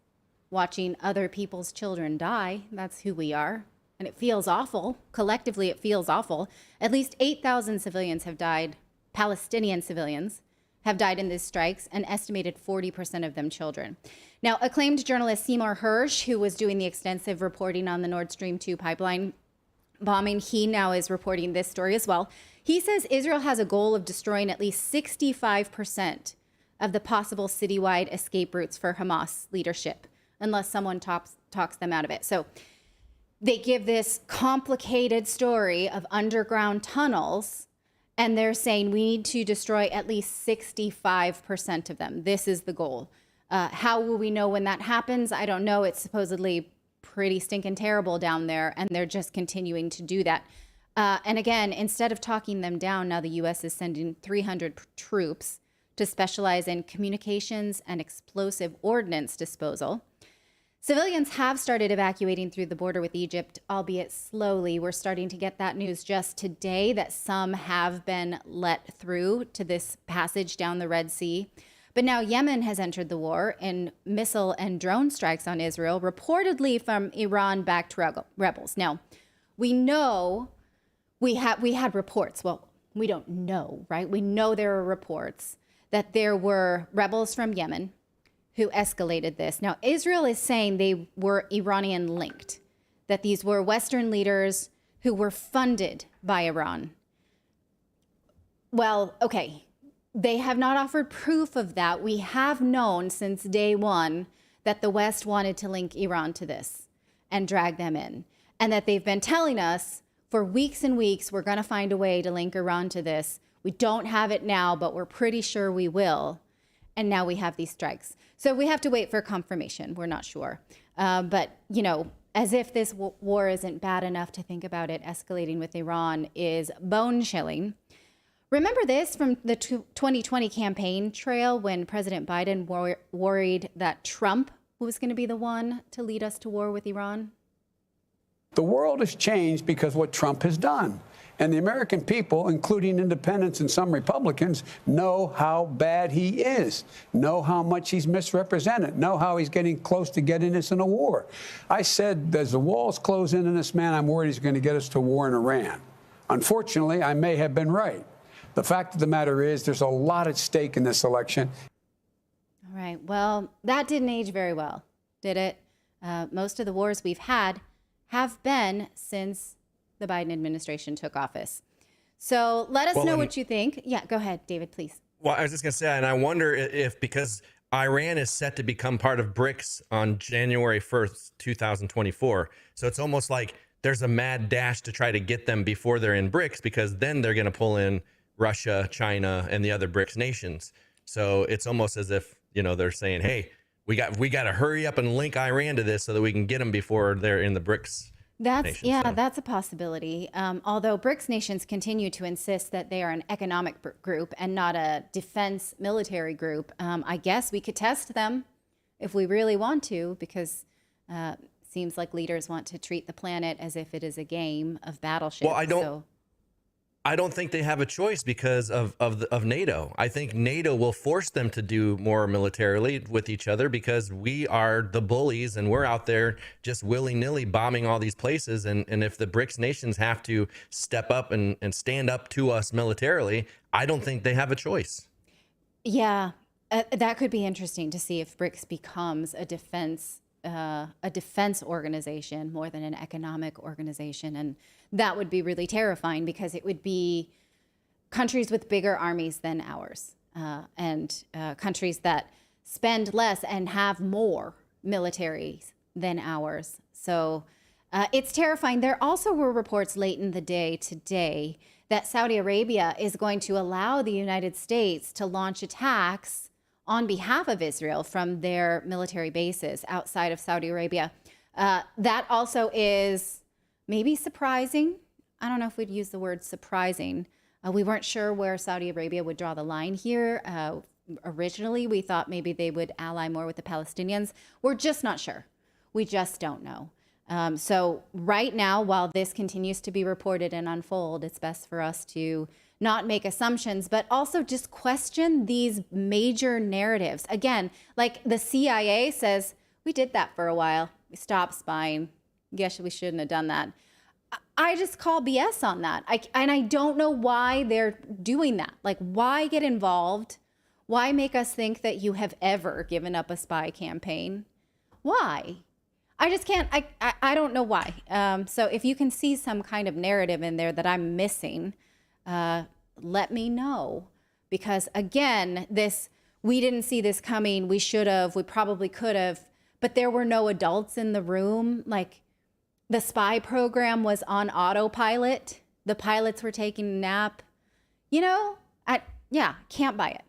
watching other people's children die. That's who we are. And it feels awful. Collectively, it feels awful. At least 8,000 civilians have died, Palestinian civilians have died in these strikes, an estimated 40% of them children. Now, acclaimed journalist Seymour Hersh, who was doing the extensive reporting on the Nord Stream 2 pipeline bombing, he now is reporting this story as well. He says Israel has a goal of destroying at least 65% of the possible citywide escape routes for Hamas leadership, unless someone talks them out of it. So they give this complicated story of underground tunnels, and they're saying we need to destroy at least 65% of them. This is the goal. How will we know when that happens? I don't know. It's supposedly pretty stinking terrible down there, and they're just continuing to do that. And again, instead of talking them down, now the U.S. is sending 300 troops to specialize in communications and explosive ordnance disposal. Civilians have started evacuating through the border with Egypt, albeit slowly. We're starting to get that news just today that some have been let through to this passage down the Red Sea. But now Yemen has entered the war in missile and drone strikes on Israel, reportedly from Iran-backed rebels. Now, we know we had reports. Well, we don't know, right? We know there are reports that there were rebels from Yemen who escalated this. Now, Israel is saying they were Iranian linked, that these were Western leaders who were funded by Iran. Well, okay, they have not offered proof of that. We have known since day one that the West wanted to link Iran to this and drag them in, and that they've been telling us for weeks and weeks, we're going to find a way to link Iran to this. We don't have it now, but we're pretty sure we will. And now we have these strikes. So we have to wait for confirmation. We're not sure. But, you know, as if this war isn't bad enough to think about it escalating with Iran is bone-chilling. Remember this from the 2020 campaign trail when President Biden worried that Trump was going to be the one to lead us to war with Iran? The world has changed because what Trump has done. And the American people, including independents and some Republicans, know how bad he is, know how much he's misrepresented, know how he's getting close to getting us in a war. I said, as the walls close in on this man, I'm worried he's going to get us to war in Iran. Unfortunately, I may have been right. The fact of the matter is there's a lot at stake in this election. All right. Well, that didn't age very well, did it? Most of the wars we've had have been since the Biden administration took office. So let us know what you think. Yeah, go ahead, David, please. Well, I was just going to say, and I wonder if because Iran is set to become part of BRICS on January 1st, 2024. So it's almost like there's a mad dash to try to get them before they're in BRICS, because then they're going to pull in Russia, China, and the other BRICS nations. So it's almost as if, you know, they're saying, hey, we got to hurry up and link Iran to this so that we can get them before they're in the BRICS. That's a possibility. Although BRICS nations continue to insist that they are an economic group and not a defense military group. I guess we could test them if we really want to, because seems like leaders want to treat the planet as if it is a game of battleship. Well, I don't think they have a choice because of NATO. I think NATO will force them to do more militarily with each other because we are the bullies and we're out there just willy-nilly bombing all these places. And if the BRICS nations have to step up and stand up to us militarily, I don't think they have a choice. Yeah, that could be interesting to see if BRICS becomes a defense organization more than an economic organization. And that would be really terrifying because it would be countries with bigger armies than ours and countries that spend less and have more militaries than ours. So it's terrifying. There also were reports late in the day today that Saudi Arabia is going to allow the United States to launch attacks on behalf of Israel from their military bases outside of Saudi Arabia. That also is maybe surprising. I don't know if we'd use the word surprising. We weren't sure where Saudi Arabia would draw the line here. Originally, we thought maybe they would ally more with the Palestinians. We're just not sure. We just don't know. So right now, while this continues to be reported and unfold, it's best for us to not make assumptions, but also just question these major narratives. Again, like the CIA says, we did that for a while. We stopped spying. Guess we shouldn't have done that. I just call BS on that. And I don't know why they're doing that. Like, why get involved? Why make us think that you have ever given up a spy campaign? Why? I just can't, I don't know why. So if you can see some kind of narrative in there that I'm missing, let me know. Because again, we didn't see this coming. We should have, we probably could have, but there were no adults in the room. Like, the spy program was on autopilot. The pilots were taking a nap. You know, can't buy it.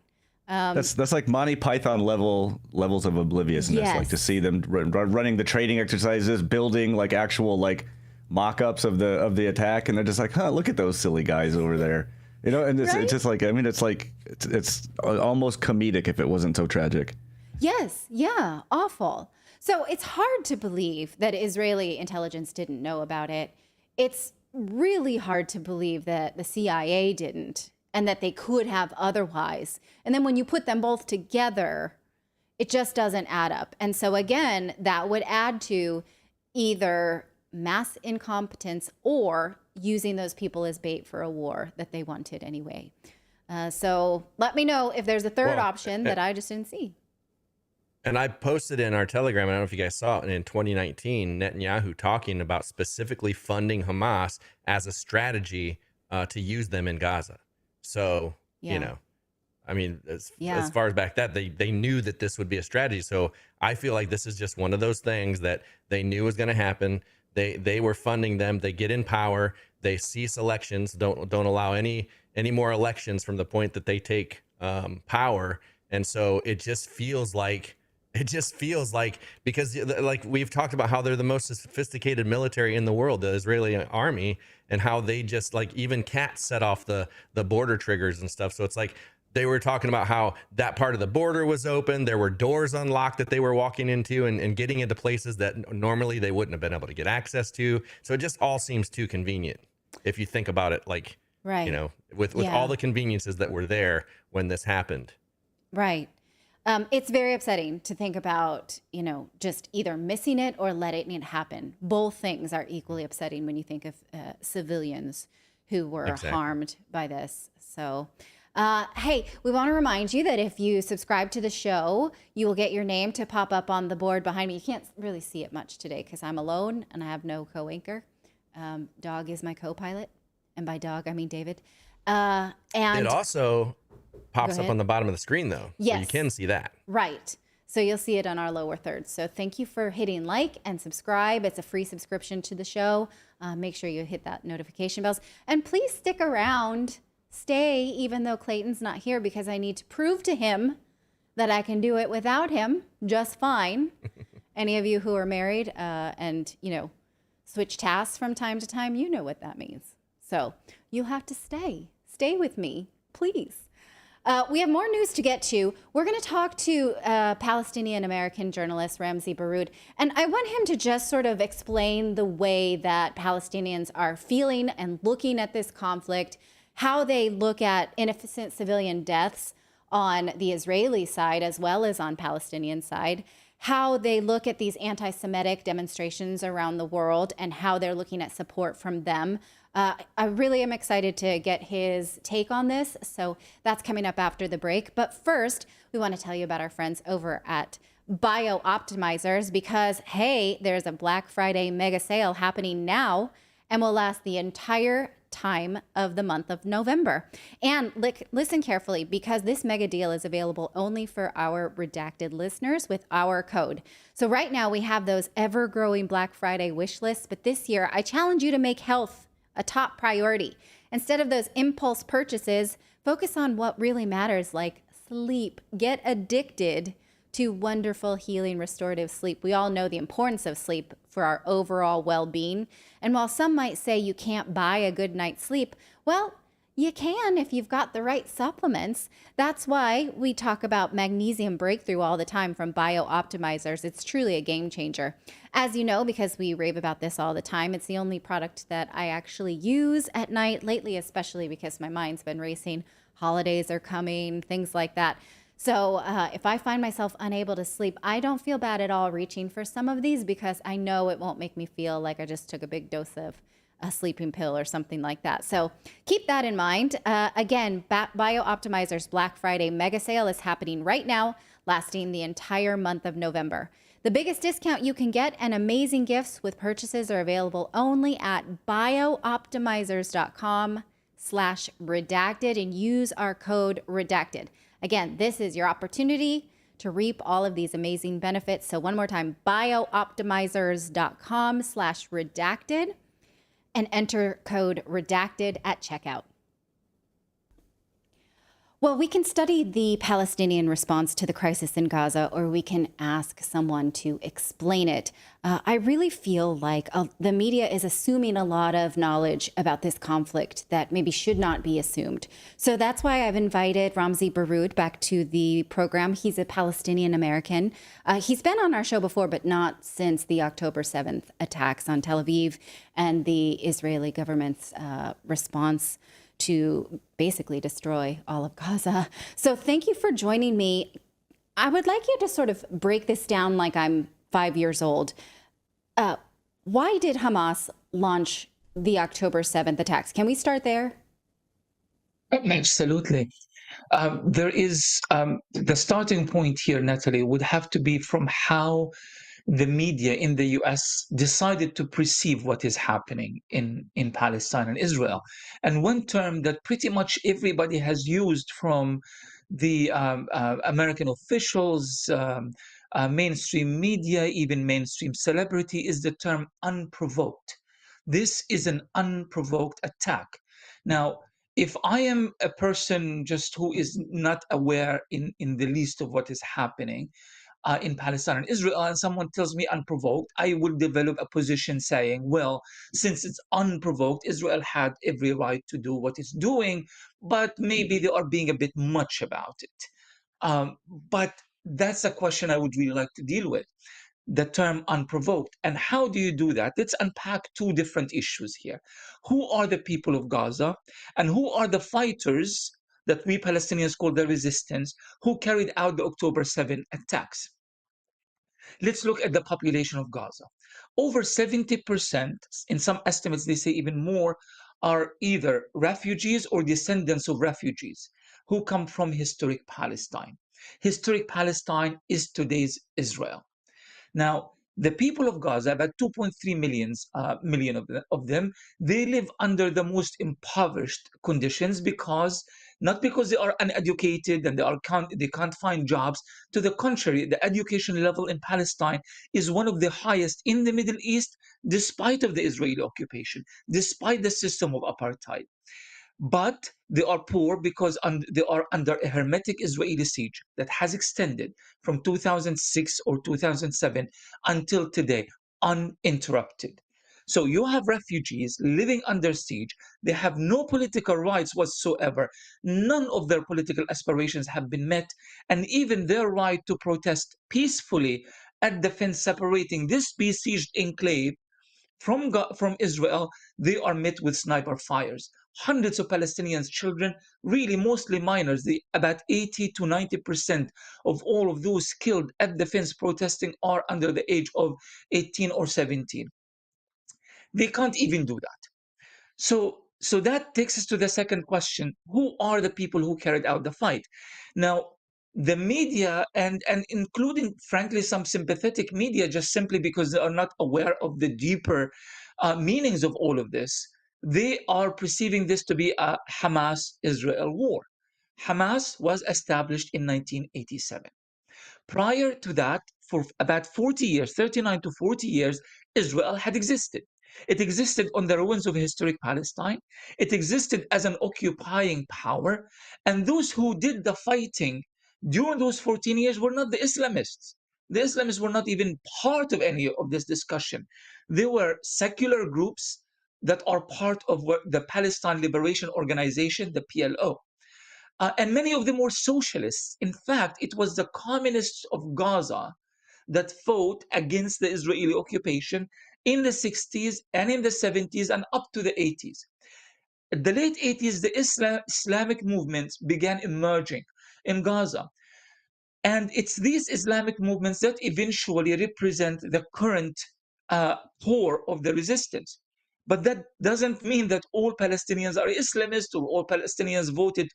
That's like Monty Python levels of obliviousness. Yes. Like to see them running the training exercises, building like actual like mock-ups of the attack, and they're just like, look at those silly guys over there. You know, and it's just like, I mean, it's like it's almost comedic if it wasn't so tragic. Yes, yeah, awful. So it's hard to believe that Israeli intelligence didn't know about it. It's really hard to believe that the CIA didn't. and that they could have otherwise. And then when you put them both together, it just doesn't add up. And so again, that would add to either mass incompetence or using those people as bait for a war that they wanted anyway. So let me know if there's a third option that I just didn't see. And I posted in our Telegram, I don't know if you guys saw it, in 2019, Netanyahu talking about specifically funding Hamas as a strategy to use them in Gaza. So, you know, I mean, as far as back that, they knew that this would be a strategy. So I feel like this is just one of those things that they knew was going to happen. They were funding them. They get in power. They cease elections. Don't allow any more elections from the point that they take power. And so it just feels like, because like we've talked about how they're the most sophisticated military in the world, the Israeli army, and how they just like even cats set off the border triggers and stuff. So it's like they were talking about how that part of the border was open. There were doors unlocked that they were walking into and getting into places that normally they wouldn't have been able to get access to. So it just all seems too convenient if you think about it, like, you know, with all the conveniences that were there when this happened. Right. It's very upsetting to think about, you know, just either missing it or letting it happen. Both things are equally upsetting when you think of civilians who were harmed by this. So, hey, we want to remind you that if you subscribe to the show, you will get your name to pop up on the board behind me. You can't really see it much today because I'm alone and I have no co-anchor. Dog is my co-pilot. And by dog, I mean David. And it also pops up on the bottom of the screen, though. Yes. So you can see that. Right. So you'll see it on our lower third. So thank you for hitting like and subscribe. It's a free subscription to the show. Make sure you hit that notification bells. And please stick around. Stay, even though Clayton's not here, because I need to prove to him that I can do it without him just fine. Any of you who are married and, you know, switch tasks from time to time, you know what that means. So you have to stay. Stay with me, please. We have more news to get to. We're going to talk to Palestinian-American journalist Ramzi Baroud, and I want him to just sort of explain the way that Palestinians are feeling and looking at this conflict, how they look at innocent civilian deaths on the Israeli side as well as on Palestinian side, how they look at these anti-Semitic demonstrations around the world and how they're looking at support from them. I really am excited to get his take on this. So that's coming up after the break. But first, we want to tell you about our friends over at BioOptimizers because, hey, there's a Black Friday mega sale happening now and will last the entire time of the month of November. And listen carefully because this mega deal is available only for our Redacted listeners with our code. So right now we have those ever-growing Black Friday wish lists, but this year I challenge you to make health a top priority. Instead of those impulse purchases, focus on what really matters, like sleep. Get addicted to wonderful, healing, restorative sleep. We all know the importance of sleep for our overall well-being. And while some might say you can't buy a good night's sleep, well, you can if you've got the right supplements. That's why we talk about Magnesium Breakthrough all the time from BioOptimizers. It's truly a game changer. As you know, because we rave about this all the time, it's the only product that I actually use at night lately, especially because my mind's been racing. Holidays are coming, things like that. So if I find myself unable to sleep, I don't feel bad at all reaching for some of these because I know it won't make me feel like I just took a big dose of a sleeping pill or something like that. So keep that in mind. Again, BioOptimizer's Black Friday mega sale is happening right now, lasting the entire month of November. The biggest discount you can get and amazing gifts with purchases are available only at biooptimizers.com/redacted and use our code redacted. Again, this is your opportunity to reap all of these amazing benefits. So one more time, biooptimizers.com/redacted and enter code redacted at checkout. Well, we can study the Palestinian response to the crisis in Gaza, or we can ask someone to explain it. I really feel like the media is assuming a lot of knowledge about this conflict that maybe should not be assumed. So that's why I've invited Ramzi Baroud back to the program. He's a Palestinian American. He's been on our show before, but not since the October 7th attacks on Tel Aviv and the Israeli government's response to basically destroy all of Gaza. So thank you for joining me. I would like you to sort of break this down like I'm 5 years old. Why did Hamas launch the October 7th attacks? Can we start there? Absolutely. There is the starting point here, Natalie, would have to be from how the media in the US decided to perceive what is happening in Palestine and Israel. And one term that pretty much everybody has used, from the American officials, mainstream media, even mainstream celebrity, is the term unprovoked. This is an unprovoked attack. Now, if I am a person just who is not aware in the least of what is happening in Palestine and Israel, and someone tells me unprovoked, I will develop a position saying, well, since it's unprovoked, Israel had every right to do what it's doing, but maybe they are being a bit much about it. But that's a question I would really like to deal with, the term unprovoked. And how do you do that? Let's unpack two different issues here. Who are the people of Gaza, and who are the fighters that we Palestinians call the resistance, who carried out the October 7 attacks? Let's look at the population of Gaza. Over 70%, in some estimates they say even more, are either refugees or descendants of refugees who come from historic Palestine. Historic Palestine is today's Israel. Now, the people of Gaza, about 2.3 million of them, they live under the most impoverished conditions, because not because they are uneducated and they can't find jobs. To the contrary, the education level in Palestine is one of the highest in the Middle East, despite of the Israeli occupation, despite the system of apartheid. But they are poor because they are under a hermetic Israeli siege that has extended from 2006 or 2007 until today, uninterrupted. So you have refugees living under siege. They have no political rights whatsoever. None of their political aspirations have been met. And even their right to protest peacefully at the fence separating this besieged enclave from Israel, they are met with sniper fires. Hundreds of Palestinians, children, really mostly minors, about 80 to 90% of all of those killed at the fence protesting are under the age of 18 or 17. They can't even do that. So that takes us to the second question. Who are the people who carried out the fight? Now, the media, and including, frankly, some sympathetic media, just simply because they are not aware of the deeper meanings of all of this, they are perceiving this to be a Hamas-Israel war. Hamas was established in 1987. Prior to that, for about 40 years, 39 to 40 years, Israel had existed. It existed on the ruins of historic Palestine. It existed as an occupying power. And those who did the fighting during those 14 years were not the Islamists. The Islamists were not even part of any of this discussion. They were secular groups that are part of the Palestine Liberation Organization, the PLO. And many of them were socialists. In fact, it was the communists of Gaza that fought against the Israeli occupation in the 60s and in the 70s and up to the 80s. In the late 80s, the Islamic movements began emerging in Gaza. And it's these Islamic movements that eventually represent the current core of the resistance. But that doesn't mean that all Palestinians are Islamists or all Palestinians voted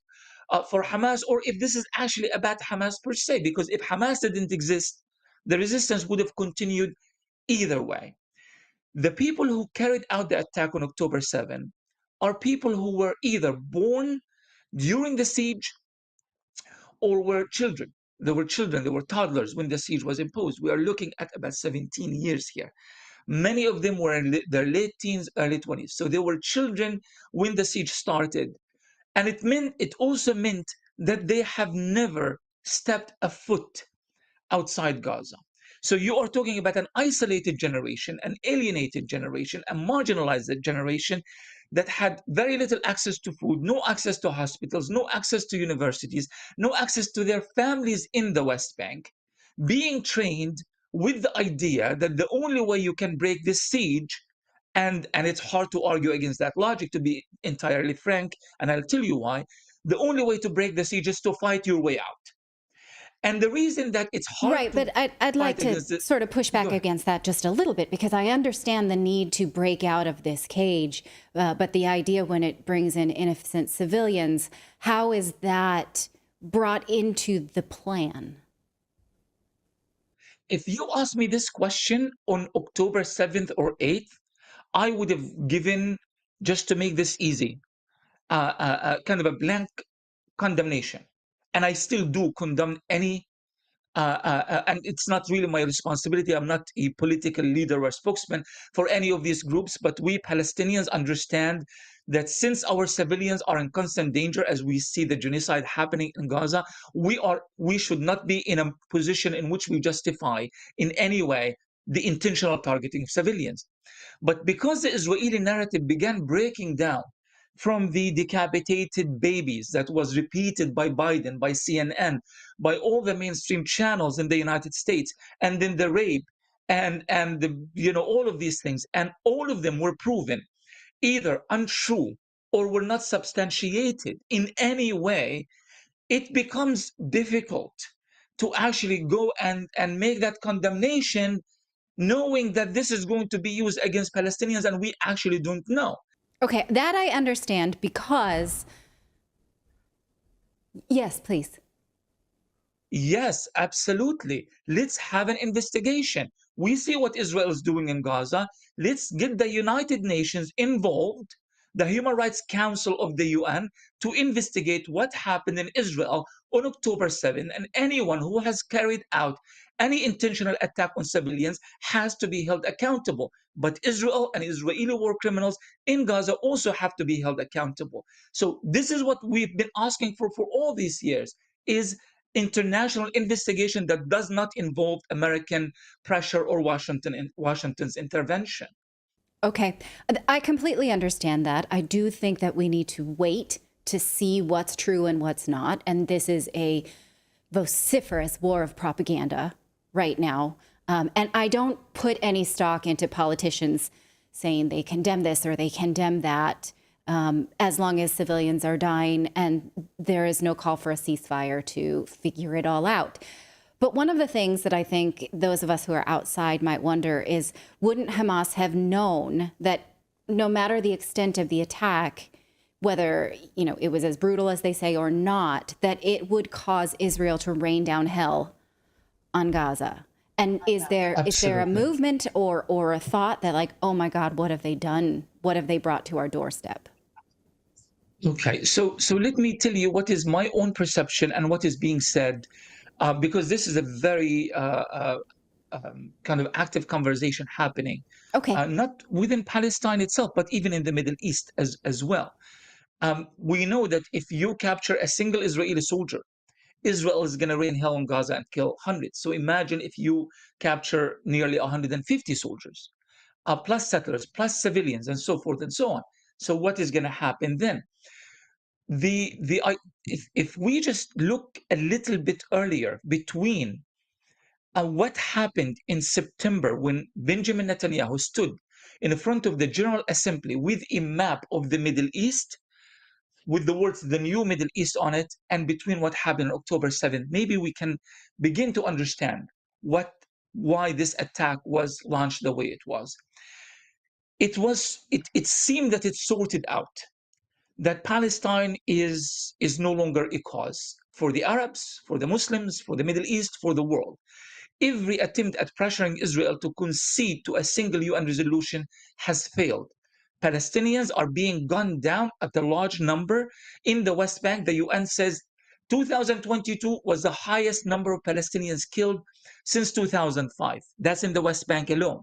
for Hamas, or if this is actually about Hamas per se, because if Hamas didn't exist, the resistance would have continued either way. The people who carried out the attack on October 7 are people who were either born during the siege or were children. They were children, they were toddlers when the siege was imposed. We are looking at about 17 years here. Many of them were in their late teens, early 20s. So they were children when the siege started. And it also meant that they have never stepped a foot outside Gaza. So you are talking about an isolated generation, an alienated generation, a marginalized generation that had very little access to food, no access to hospitals, no access to universities, no access to their families in the West Bank, being trained with the idea that the only way you can break this siege And it's hard to argue against that logic, to be entirely frank, and I'll tell you why. The only way to break the siege is to fight your way out. And the reason that it's hard Right, to but I'd like fight to against it, sort of push back against that just a little bit, because I understand the need to break out of this cage, but the idea when it brings in innocent civilians, how is that brought into the plan? if you asked me this question on October 7th or 8th, I would have given, just to make this easy, kind of a blank condemnation. And I still do condemn any, and it's not really my responsibility. I'm not a political leader or spokesman for any of these groups, but we Palestinians understand that since our civilians are in constant danger, as we see the genocide happening in Gaza, we should not be in a position in which we justify in any way the intentional targeting of civilians. But because the Israeli narrative began breaking down from the decapitated babies that was repeated by Biden, by CNN, by all the mainstream channels in the United States, and then the rape and the, all of these things, and all of them were proven either untrue or were not substantiated in any way, it becomes difficult to actually go and make that condemnation, knowing that this is going to be used against Palestinians and we actually don't know. Okay, that I understand because... Yes, please. Yes, absolutely. Let's have an investigation. We see what Israel is doing in Gaza. Let's get the United Nations involved, the Human Rights Council of the UN, to investigate what happened in Israel on October 7th. And anyone who has carried out any intentional attack on civilians has to be held accountable. But Israel and Israeli war criminals in Gaza also have to be held accountable. So this is what we've been asking for all these years, is international investigation that does not involve American pressure or Washington's intervention. Okay, I completely understand that. I do think that we need to wait to see what's true and what's not. And this is a vociferous war of propaganda right now. And I don't put any stock into politicians saying they condemn this or they condemn that, as long as civilians are dying and there is no call for a ceasefire to figure it all out. But one of the things that I think those of us who are outside might wonder is, wouldn't Hamas have known that no matter the extent of the attack, whether it was as brutal as they say or not, that it would cause Israel to rain down hell on Gaza? And is there a movement or a thought that, like, oh my God, what have they done? What have they brought to our doorstep? Okay, so let me tell you what is my own perception and what is being said, because this is a very kind of active conversation happening. Okay. Not within Palestine itself, but even in the Middle East as well. We know that if you capture a single Israeli soldier, Israel is going to rain hell on Gaza and kill hundreds. So imagine if you capture nearly 150 soldiers, plus settlers, plus civilians, and so forth and so on. So what is going to happen then? If we just look a little bit earlier between what happened in September when Benjamin Netanyahu stood in front of the General Assembly with a map of the Middle East with the words "the new Middle East" on it, and between what happened on October 7th, maybe we can begin to understand why this attack was launched the way it was. It seemed that it sorted out that Palestine is no longer a cause for the Arabs, for the Muslims, for the Middle East, for the world. Every attempt at pressuring Israel to concede to a single UN resolution has failed. Palestinians are being gunned down at a large number in the West Bank. The UN says 2022 was the highest number of Palestinians killed since 2005. That's in the West Bank alone.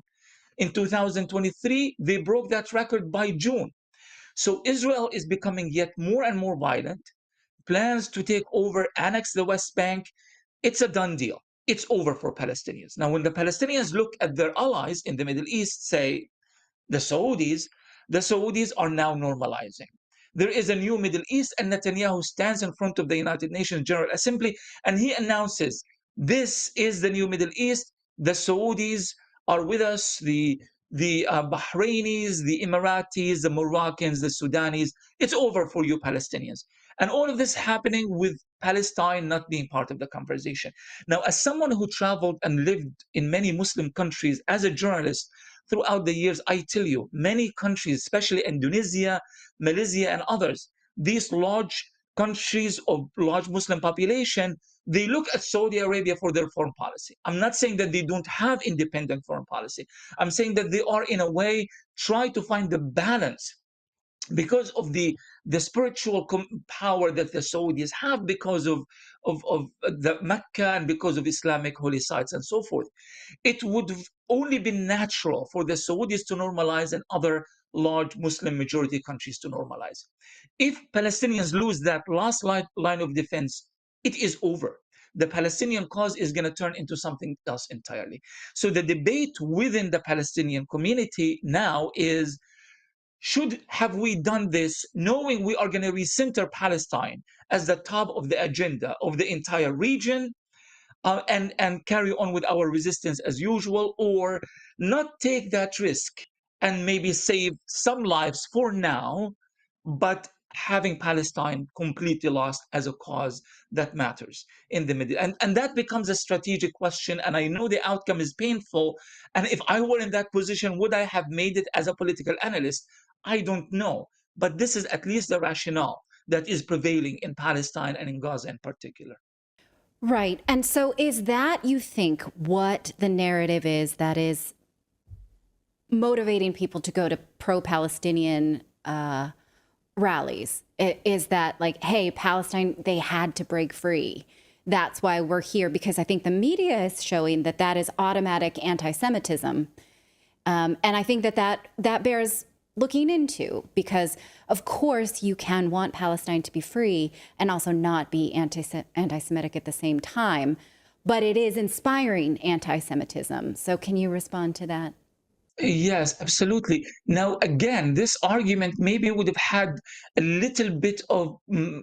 In 2023, they broke that record by June. So Israel is becoming yet more and more violent, plans to take over, annex the West Bank. It's a done deal. It's over for Palestinians. Now, when the Palestinians look at their allies in the Middle East, say the Saudis are now normalizing. There is a new Middle East, and Netanyahu stands in front of the United Nations General Assembly and he announces, this is the new Middle East. The Saudis are with us. The the Bahrainis, the Emiratis, the Moroccans, the Sudanese. It's over for you Palestinians. And all of this happening with Palestine not being part of the conversation. Now, as someone who traveled and lived in many Muslim countries as a journalist throughout the years, I tell you, many countries, especially Indonesia, Malaysia, and others, these large countries of large Muslim population, they look at Saudi Arabia for their foreign policy. I'm not saying that they don't have independent foreign policy. I'm saying that they are, in a way, try to find the balance because of the spiritual power that the Saudis have because of the Mecca and because of Islamic holy sites and so forth. It would have only been natural for the Saudis to normalize and other large Muslim majority countries to normalize. If Palestinians lose that last line of defense, it is over. The Palestinian cause is going to turn into something else entirely. So the debate within the Palestinian community now is, have we done this knowing we are going to recenter Palestine as the top of the agenda of the entire region, and carry on with our resistance as usual, or not take that risk and maybe save some lives for now, but having Palestine completely lost as a cause that matters in the middle? And that becomes a strategic question. And I know the outcome is painful. And if I were in that position, would I have made it as a political analyst? I don't know. But this is at least the rationale that is prevailing in Palestine and in Gaza in particular. Right. And so is that, you think, what the narrative is that is motivating people to go to pro-Palestinian rallies? Is that like, hey, Palestine, they had to break free. That's why we're here. Because I think the media is showing that that is automatic anti-Semitism. And I think that bears looking into, because of course you can want Palestine to be free and also not be anti-Semitic at the same time, but it is inspiring anti-Semitism. So can you respond to that? Yes, absolutely. Now, again, this argument maybe would have had a little bit of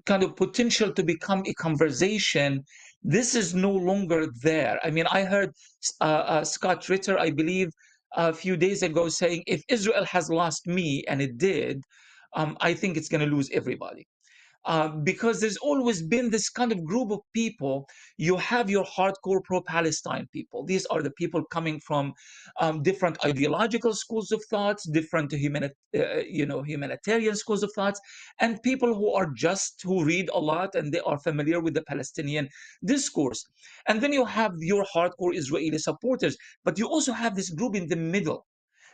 kind of potential to become a conversation. This is no longer there. I mean, I heard Scott Ritter, I believe, a few days ago saying, if Israel has lost me, and it did, I think it's going to lose everybody. Because there's always been this kind of group of people. You have your hardcore pro-Palestine people. These are the people coming from different ideological schools of thoughts, different humanitarian schools of thoughts, and people who read a lot and they are familiar with the Palestinian discourse. And then you have your hardcore Israeli supporters, but you also have this group in the middle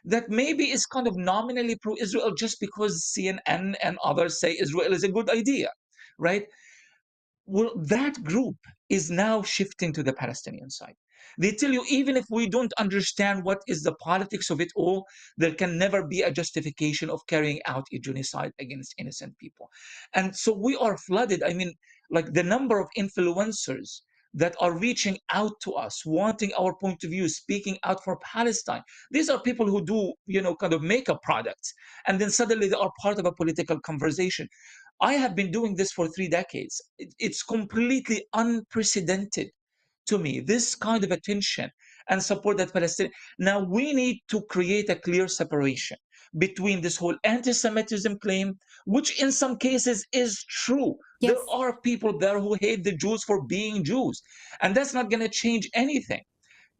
that maybe is kind of nominally pro-Israel just because CNN and others say Israel is a good idea, right? Well, that group is now shifting to the Palestinian side. They tell you, even if we don't understand what is the politics of it all, there can never be a justification of carrying out a genocide against innocent people. And so we are flooded. I mean, like the number of influencers that are reaching out to us, wanting our point of view, speaking out for Palestine. These are people who do, kind of makeup products. And then suddenly they are part of a political conversation. I have been doing this for 3 decades. It's completely unprecedented to me, this kind of attention and support that Palestine. Now we need to create a clear separation between this whole anti-Semitism claim, which in some cases is true. Yes. There are people there who hate the Jews for being Jews, and that's not going to change anything,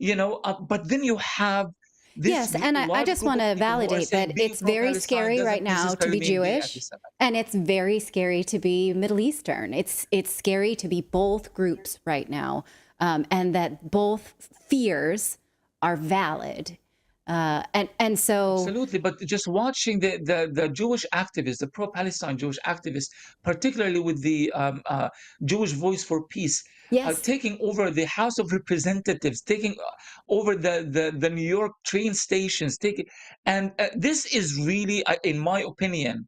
but then you have this. Yes, and I just want to validate that it's very scary right now to be Jewish, and it's very scary to be Middle Eastern. It's scary to be both groups right now. And that both fears are valid. And so absolutely, but just watching the Jewish activists, the pro-Palestine Jewish activists, particularly with the Jewish Voice for Peace, yes. Taking over the House of Representatives, taking over the New York train stations, and this is really, in my opinion,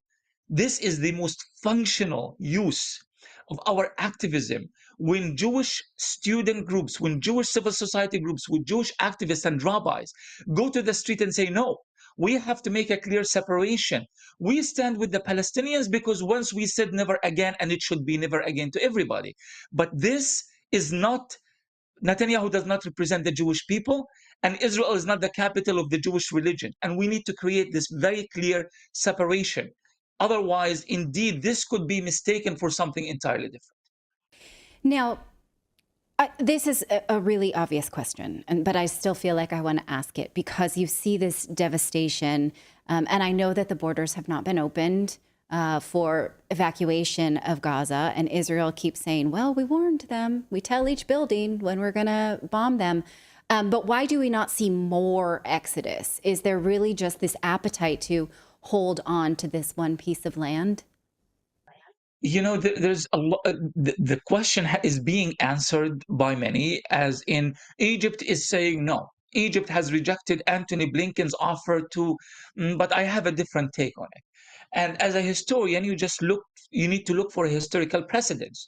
this is the most functional use of our activism. When Jewish student groups, when Jewish civil society groups, with Jewish activists and rabbis go to the street and say, no, we have to make a clear separation. We stand with the Palestinians because once we said never again, and it should be never again to everybody. But this is not, Netanyahu does not represent the Jewish people, and Israel is not the capital of the Jewish religion. And we need to create this very clear separation. Otherwise, indeed, this could be mistaken for something entirely different. Now, this is a really obvious question, but I still feel like I want to ask it because you see this devastation, and I know that the borders have not been opened for evacuation of Gaza, and Israel keeps saying, well, we warned them. We tell each building when we're going to bomb them. But why do we not see more exodus? Is there really just this appetite to hold on to this one piece of land? You know, there's a lot. The question is being answered by many, as in Egypt is saying no. Egypt has rejected Antony Blinken's offer to, but I have a different take on it. And as a historian, you need to look for historical precedents.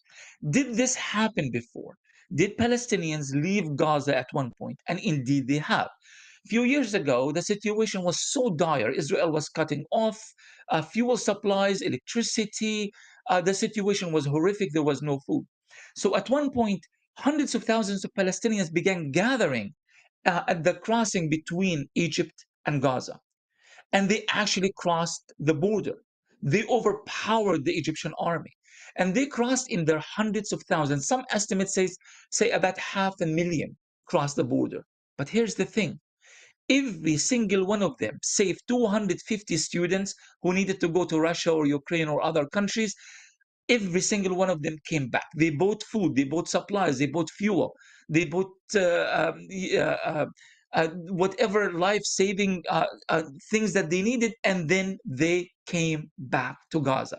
Did this happen before? Did Palestinians leave Gaza at one point? And indeed they have. A few years ago, the situation was so dire. Israel was cutting off fuel supplies, electricity. The situation was horrific. There was no food. So at one point, hundreds of thousands of Palestinians began gathering at the crossing between Egypt and Gaza. And they actually crossed the border. They overpowered the Egyptian army. And they crossed in their hundreds of thousands. Some estimates say about 500,000 crossed the border. But here's the thing. Every single one of them, save 250 students who needed to go to Russia or Ukraine or other countries, every single one of them came back. They bought food, they bought supplies, they bought fuel, they bought whatever life-saving things that they needed, and then they came back to Gaza.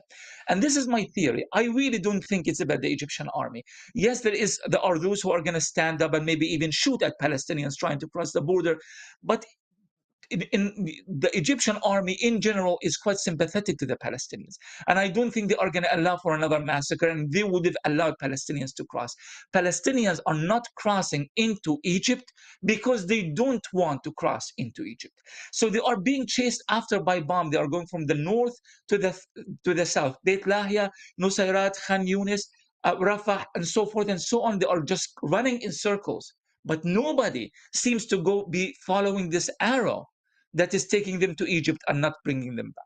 And this is my theory. I really don't think it's about the Egyptian army. Yes, there are those who are going to stand up and maybe even shoot at Palestinians trying to cross the border, but in the Egyptian army in general is quite sympathetic to the Palestinians. And I don't think they are going to allow for another massacre, and they would have allowed Palestinians to cross. Palestinians are not crossing into Egypt because they don't want to cross into Egypt. So they are being chased after by bomb. They are going from the north to the south. Beit Lahia, Nusayrat, Khan Yunis, Rafah, and so forth and so on. They are just running in circles. But nobody seems to be following this arrow that is taking them to Egypt and not bringing them back.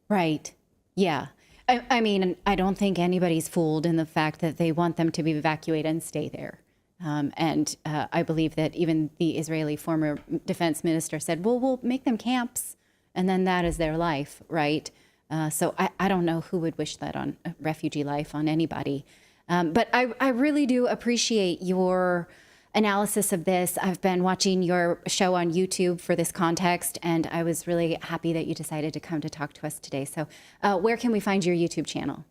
Right. Yeah. I mean, I don't think anybody's fooled in the fact that they want them to be evacuated and stay there. And I believe that even the Israeli former defense minister said, well, we'll make them camps, and then that is their life, right? So I don't know who would wish that on a refugee life on anybody. But I really do appreciate your analysis of this. I've been watching your show on YouTube for this context, and I was really happy that you decided to come to talk to us today. So where can we find your YouTube channel?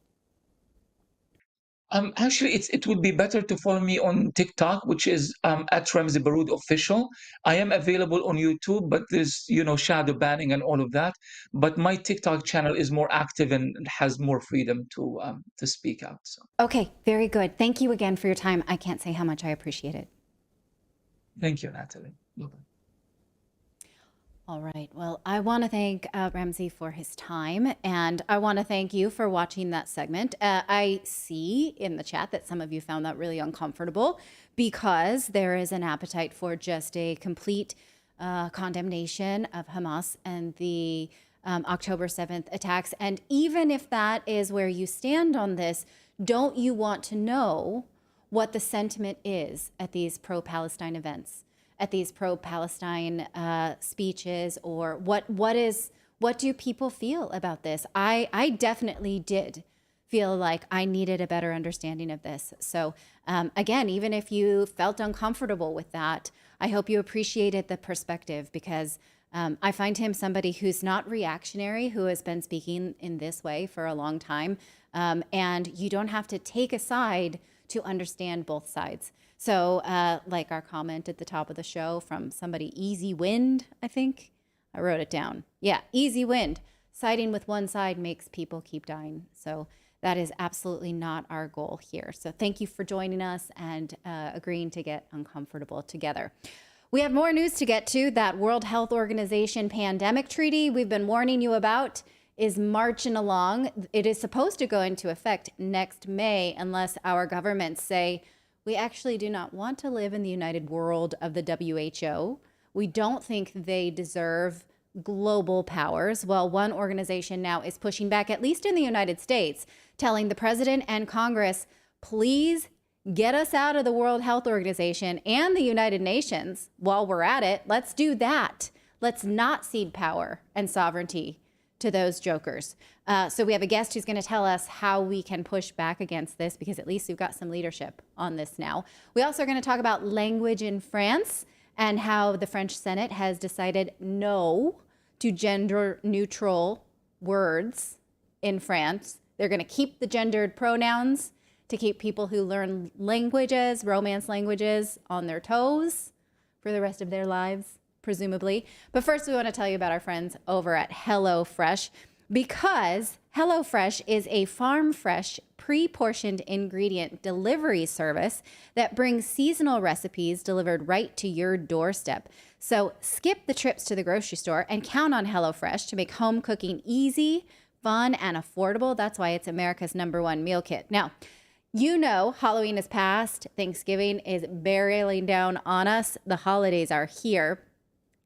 Actually, it would be better to follow me on TikTok, which is at Ramzi Baroud Official. I am available on YouTube, but there's, shadow banning and all of that. But my TikTok channel is more active and has more freedom to speak out. So. Okay, very good. Thank you again for your time. I can't say how much I appreciate it. Thank you, Natalie. Bye-bye. All right. Well, I want to thank Ramzi for his time, and I want to thank you for watching that segment. I see in the chat that some of you found that really uncomfortable because there is an appetite for just a complete condemnation of Hamas and the October 7th attacks. And even if that is where you stand on this, don't you want to know what the sentiment is at these pro-Palestine events, at these pro-Palestine speeches, or what do people feel about this? I definitely did feel like I needed a better understanding of this. So again, even if you felt uncomfortable with that, I hope you appreciated the perspective, because I find him somebody who's not reactionary, who has been speaking in this way for a long time. And you don't have to take a side to understand both sides. So like our comment at the top of the show from somebody, easy wind, I think. I wrote it down. Yeah, easy wind. Siding with one side makes people keep dying. So that is absolutely not our goal here. So thank you for joining us and agreeing to get uncomfortable together. We have more news to get to. That World Health Organization pandemic treaty we've been warning you about is marching along. It is supposed to go into effect next May unless our governments say, We actually do not want to live in the united world of the WHO. We don't think they deserve global powers. Well, one organization now is pushing back, at least in the United States, telling the president and Congress, please get us out of the World Health Organization and the United Nations. While we're at it, let's do that. Let's not cede power and sovereignty to those jokers. So we have a guest who's going to tell us how we can push back against this, because at least we've got some leadership on this now. We also are going to talk about language in France and how the French Senate has decided no to gender neutral words in France. They're going to keep the gendered pronouns to keep people who learn languages, romance languages, on their toes for the rest of their lives, presumably. But first, we want to tell you about our friends over at HelloFresh, because HelloFresh is a farm-fresh, pre-portioned ingredient delivery service that brings seasonal recipes delivered right to your doorstep. So skip the trips to the grocery store and count on HelloFresh to make home cooking easy, fun, and affordable. That's why it's America's #1 meal kit. Now, you know, Halloween is past, Thanksgiving is barreling down on us, the holidays are here.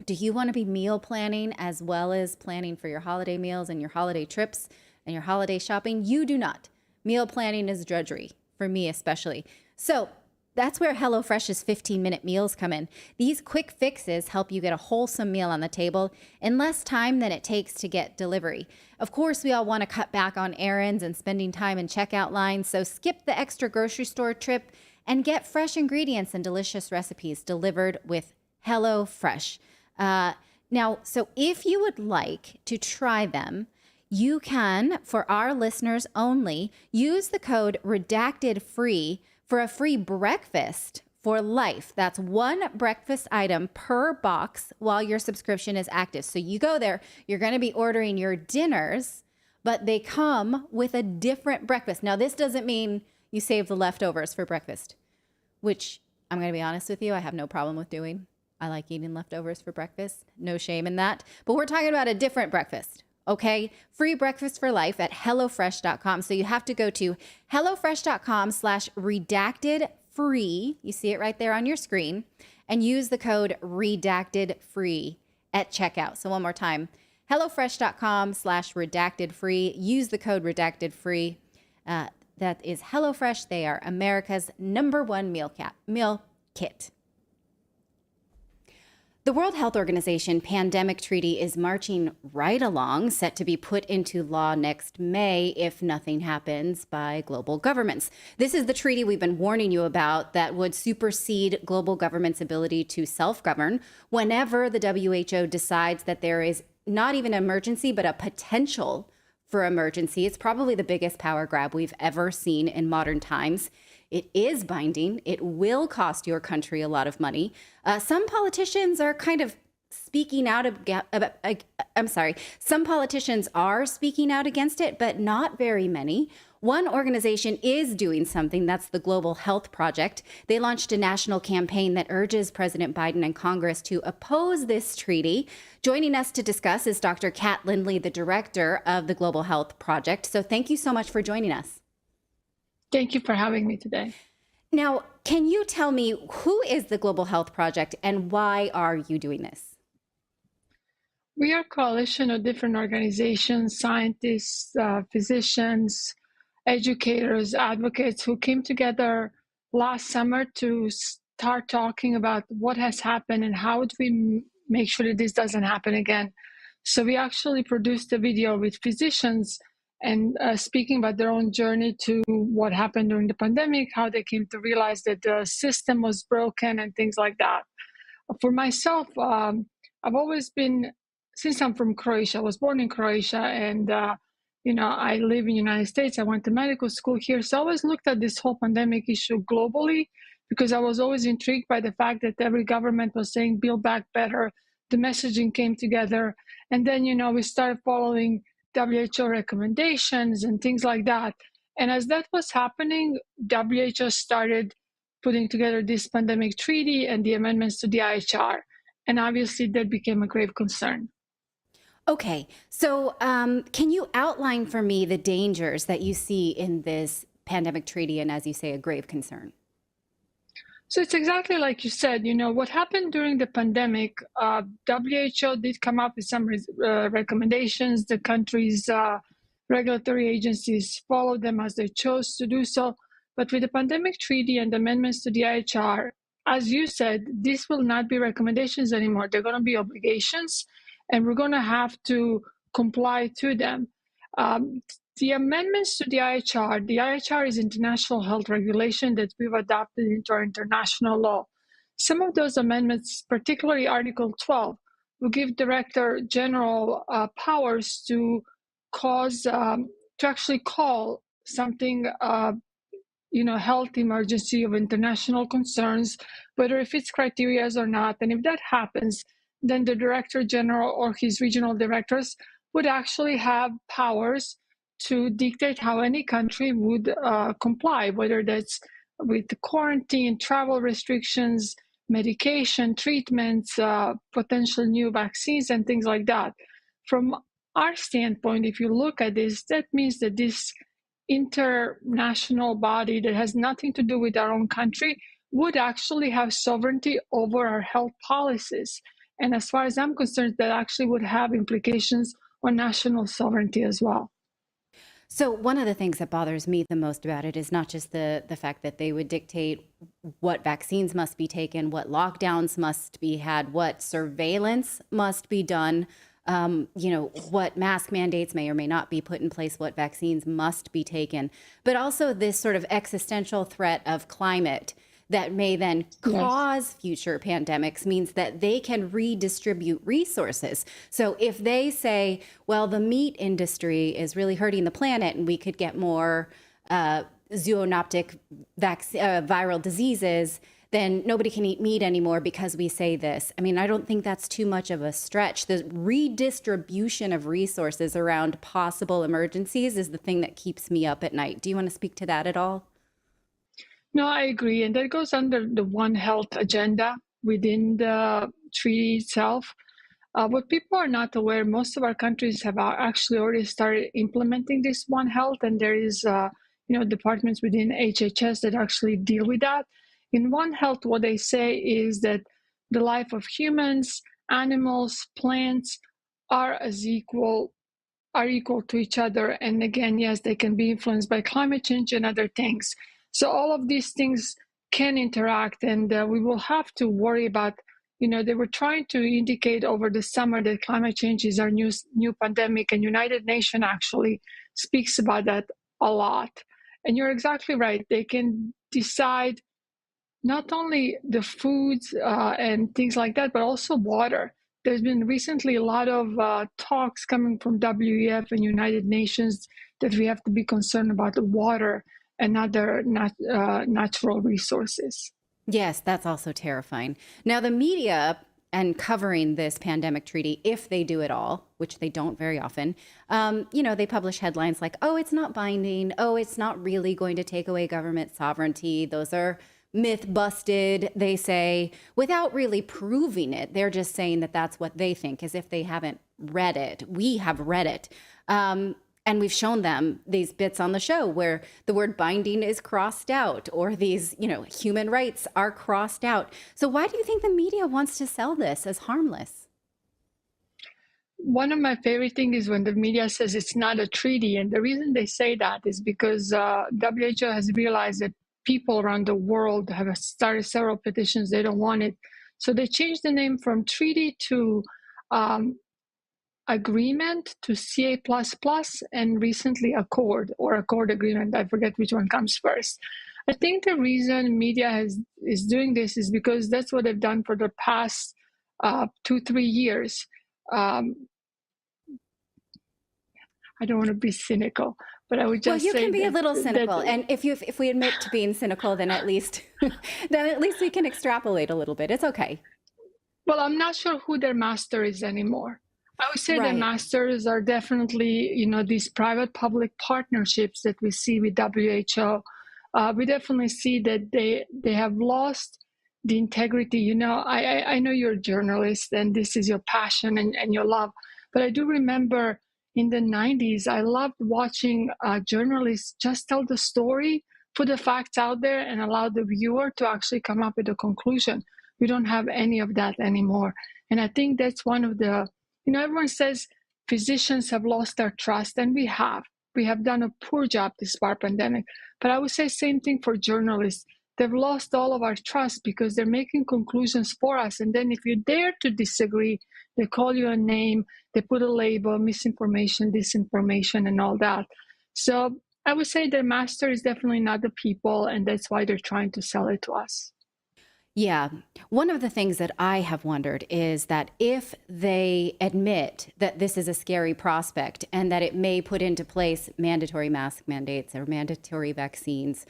Do you want to be meal planning as well as planning for your holiday meals and your holiday trips and your holiday shopping? You do not. Meal planning is drudgery, for me especially. So that's where HelloFresh's 15-minute meals come in. These quick fixes help you get a wholesome meal on the table in less time than it takes to get delivery. Of course, we all want to cut back on errands and spending time in checkout lines, so skip the extra grocery store trip and get fresh ingredients and delicious recipes delivered with HelloFresh. Now, so if you would like to try them, you can, for our listeners only, use the code REDACTEDFREE for a free breakfast for life. That's one breakfast item per box while your subscription is active. So you go there, you're going to be ordering your dinners, but they come with a different breakfast. Now, this doesn't mean you save the leftovers for breakfast, which I'm going to be honest with you, I have no problem with doing. I like eating leftovers for breakfast. No shame in that. But we're talking about a different breakfast. Okay, free breakfast for life at HelloFresh.com. So you have to go to HelloFresh.com/redactedfree. You see it right there on your screen, and use the code REDACTEDFREE at checkout. So one more time, HelloFresh.com/redactedfree. Use the code REDACTEDFREE. That is HelloFresh. They are America's #1 meal kit. The World Health Organization pandemic treaty is marching right along, set to be put into law next May if nothing happens by global governments. This is the treaty we've been warning you about that would supersede global governments' ability to self-govern whenever the WHO decides that there is not even an emergency, but a potential for emergency. It's probably the biggest power grab we've ever seen in modern times. It is binding. It will cost your country a lot of money. Some politicians are kind of speaking out some politicians are speaking out against it, but not very many. One organization is doing something. That's the Global Health Project. They launched a national campaign that urges President Biden and Congress to oppose this treaty. Joining us to discuss is Dr. Kat Lindley, the director of the Global Health Project. So thank you so much for joining us. Thank you for having me today. Now, can you tell me who is the Global Health Project and why are you doing this? We are a coalition of different organizations, scientists, physicians, educators, advocates who came together last summer to start talking about what has happened and how do we make sure that this doesn't happen again. So we actually produced a video with physicians and speaking about their own journey to what happened during the pandemic, how they came to realize that the system was broken and things like that. For myself, I've always been, since I'm from Croatia, I was born in Croatia and, I live in the United States. I went to medical school here. So I always looked at this whole pandemic issue globally because I was always intrigued by the fact that every government was saying, build back better. The messaging came together. And then, we started following WHO recommendations and things like that. And as that was happening, WHO started putting together this pandemic treaty and the amendments to the IHR. And obviously that became a grave concern. Okay, so can you outline for me the dangers that you see in this pandemic treaty and, as you say, a grave concern? So it's exactly like you said. What happened during the pandemic, WHO did come up with some recommendations. The country's regulatory agencies followed them as they chose to do so. But with the pandemic treaty and amendments to the IHR, as you said, this will not be recommendations anymore. They're going to be obligations, and we're going to have to comply to them. The amendments to the IHR is international health regulation that we've adopted into our international law. Some of those amendments, particularly Article 12, will give Director General powers to actually call something health emergency of international concerns, whether it fits criteria or not. And if that happens, then the Director General or his regional directors would actually have powers to dictate how any country would comply, whether that's with quarantine, travel restrictions, medication, treatments, potential new vaccines, and things like that. From our standpoint, if you look at this, that means that this international body that has nothing to do with our own country would actually have sovereignty over our health policies. And as far as I'm concerned, that actually would have implications on national sovereignty as well. So one of the things that bothers me the most about it is not just the fact that they would dictate what vaccines must be taken, what lockdowns must be had, what surveillance must be done, what mask mandates may or may not be put in place, what vaccines must be taken, but also this sort of existential threat of climate that may then cause future pandemics means that they can redistribute resources. So if they say, well, the meat industry is really hurting the planet and we could get more zoonotic viral diseases, then nobody can eat meat anymore because we say this. I mean, I don't think that's too much of a stretch. The redistribution of resources around possible emergencies is the thing that keeps me up at night. Do you want to speak to that at all? No, I agree. And that goes under the One Health agenda within the treaty itself. What people are not aware, most of our countries have actually already started implementing this One Health, and there is, departments within HHS that actually deal with that. In One Health, what they say is that the life of humans, animals, plants are equal to each other. And again, yes, they can be influenced by climate change and other things. So all of these things can interact, and we will have to worry about, they were trying to indicate over the summer that climate change is our new pandemic, and United Nations actually speaks about that a lot. And you're exactly right. They can decide not only the foods and things like that, but also water. There's been recently a lot of talks coming from WEF and United Nations that we have to be concerned about the water and other natural resources. Yes, that's also terrifying. Now, the media and covering this pandemic treaty, if they do it all, which they don't very often, they publish headlines like, oh, it's not binding. Oh, it's not really going to take away government sovereignty. Those are myth busted, they say, without really proving it. They're just saying that that's what they think, as if they haven't read it. We have read it. And we've shown them these bits on the show where the word binding is crossed out, or these, human rights are crossed out. So why do you think the media wants to sell this as harmless? One of my favorite things is when the media says it's not a treaty. And the reason they say that is because WHO has realized that people around the world have started several petitions. They don't want it. So they changed the name from treaty to agreement to CA++, and recently accord agreement. I forget which one comes first. I think the reason media is doing this is because that's what they've done for the past 2-3 years. I don't want to be cynical, but I would just say you can be a little cynical, and if we admit to being cynical, then at least we can extrapolate a little bit. It's okay. Well, I'm not sure who their master is anymore. I would say the masters are definitely, these private-public partnerships that we see with WHO. We definitely see that they have lost the integrity. I know you're a journalist and this is your passion and your love, but I do remember in the 90s, I loved watching journalists just tell the story put the facts out there and allow the viewer to actually come up with a conclusion. We don't have any of that anymore. And I think that's one of the, everyone says physicians have lost their trust, and we have. We have done a poor job this pandemic. But I would say same thing for journalists. They've lost all of our trust because they're making conclusions for us. And then if you dare to disagree, they call you a name, they put a label, misinformation, disinformation, and all that. So I would say their master is definitely not the people, and that's why they're trying to sell it to us. Yeah. One of the things that I have wondered is that if they admit that this is a scary prospect and that it may put into place mandatory mask mandates or mandatory vaccines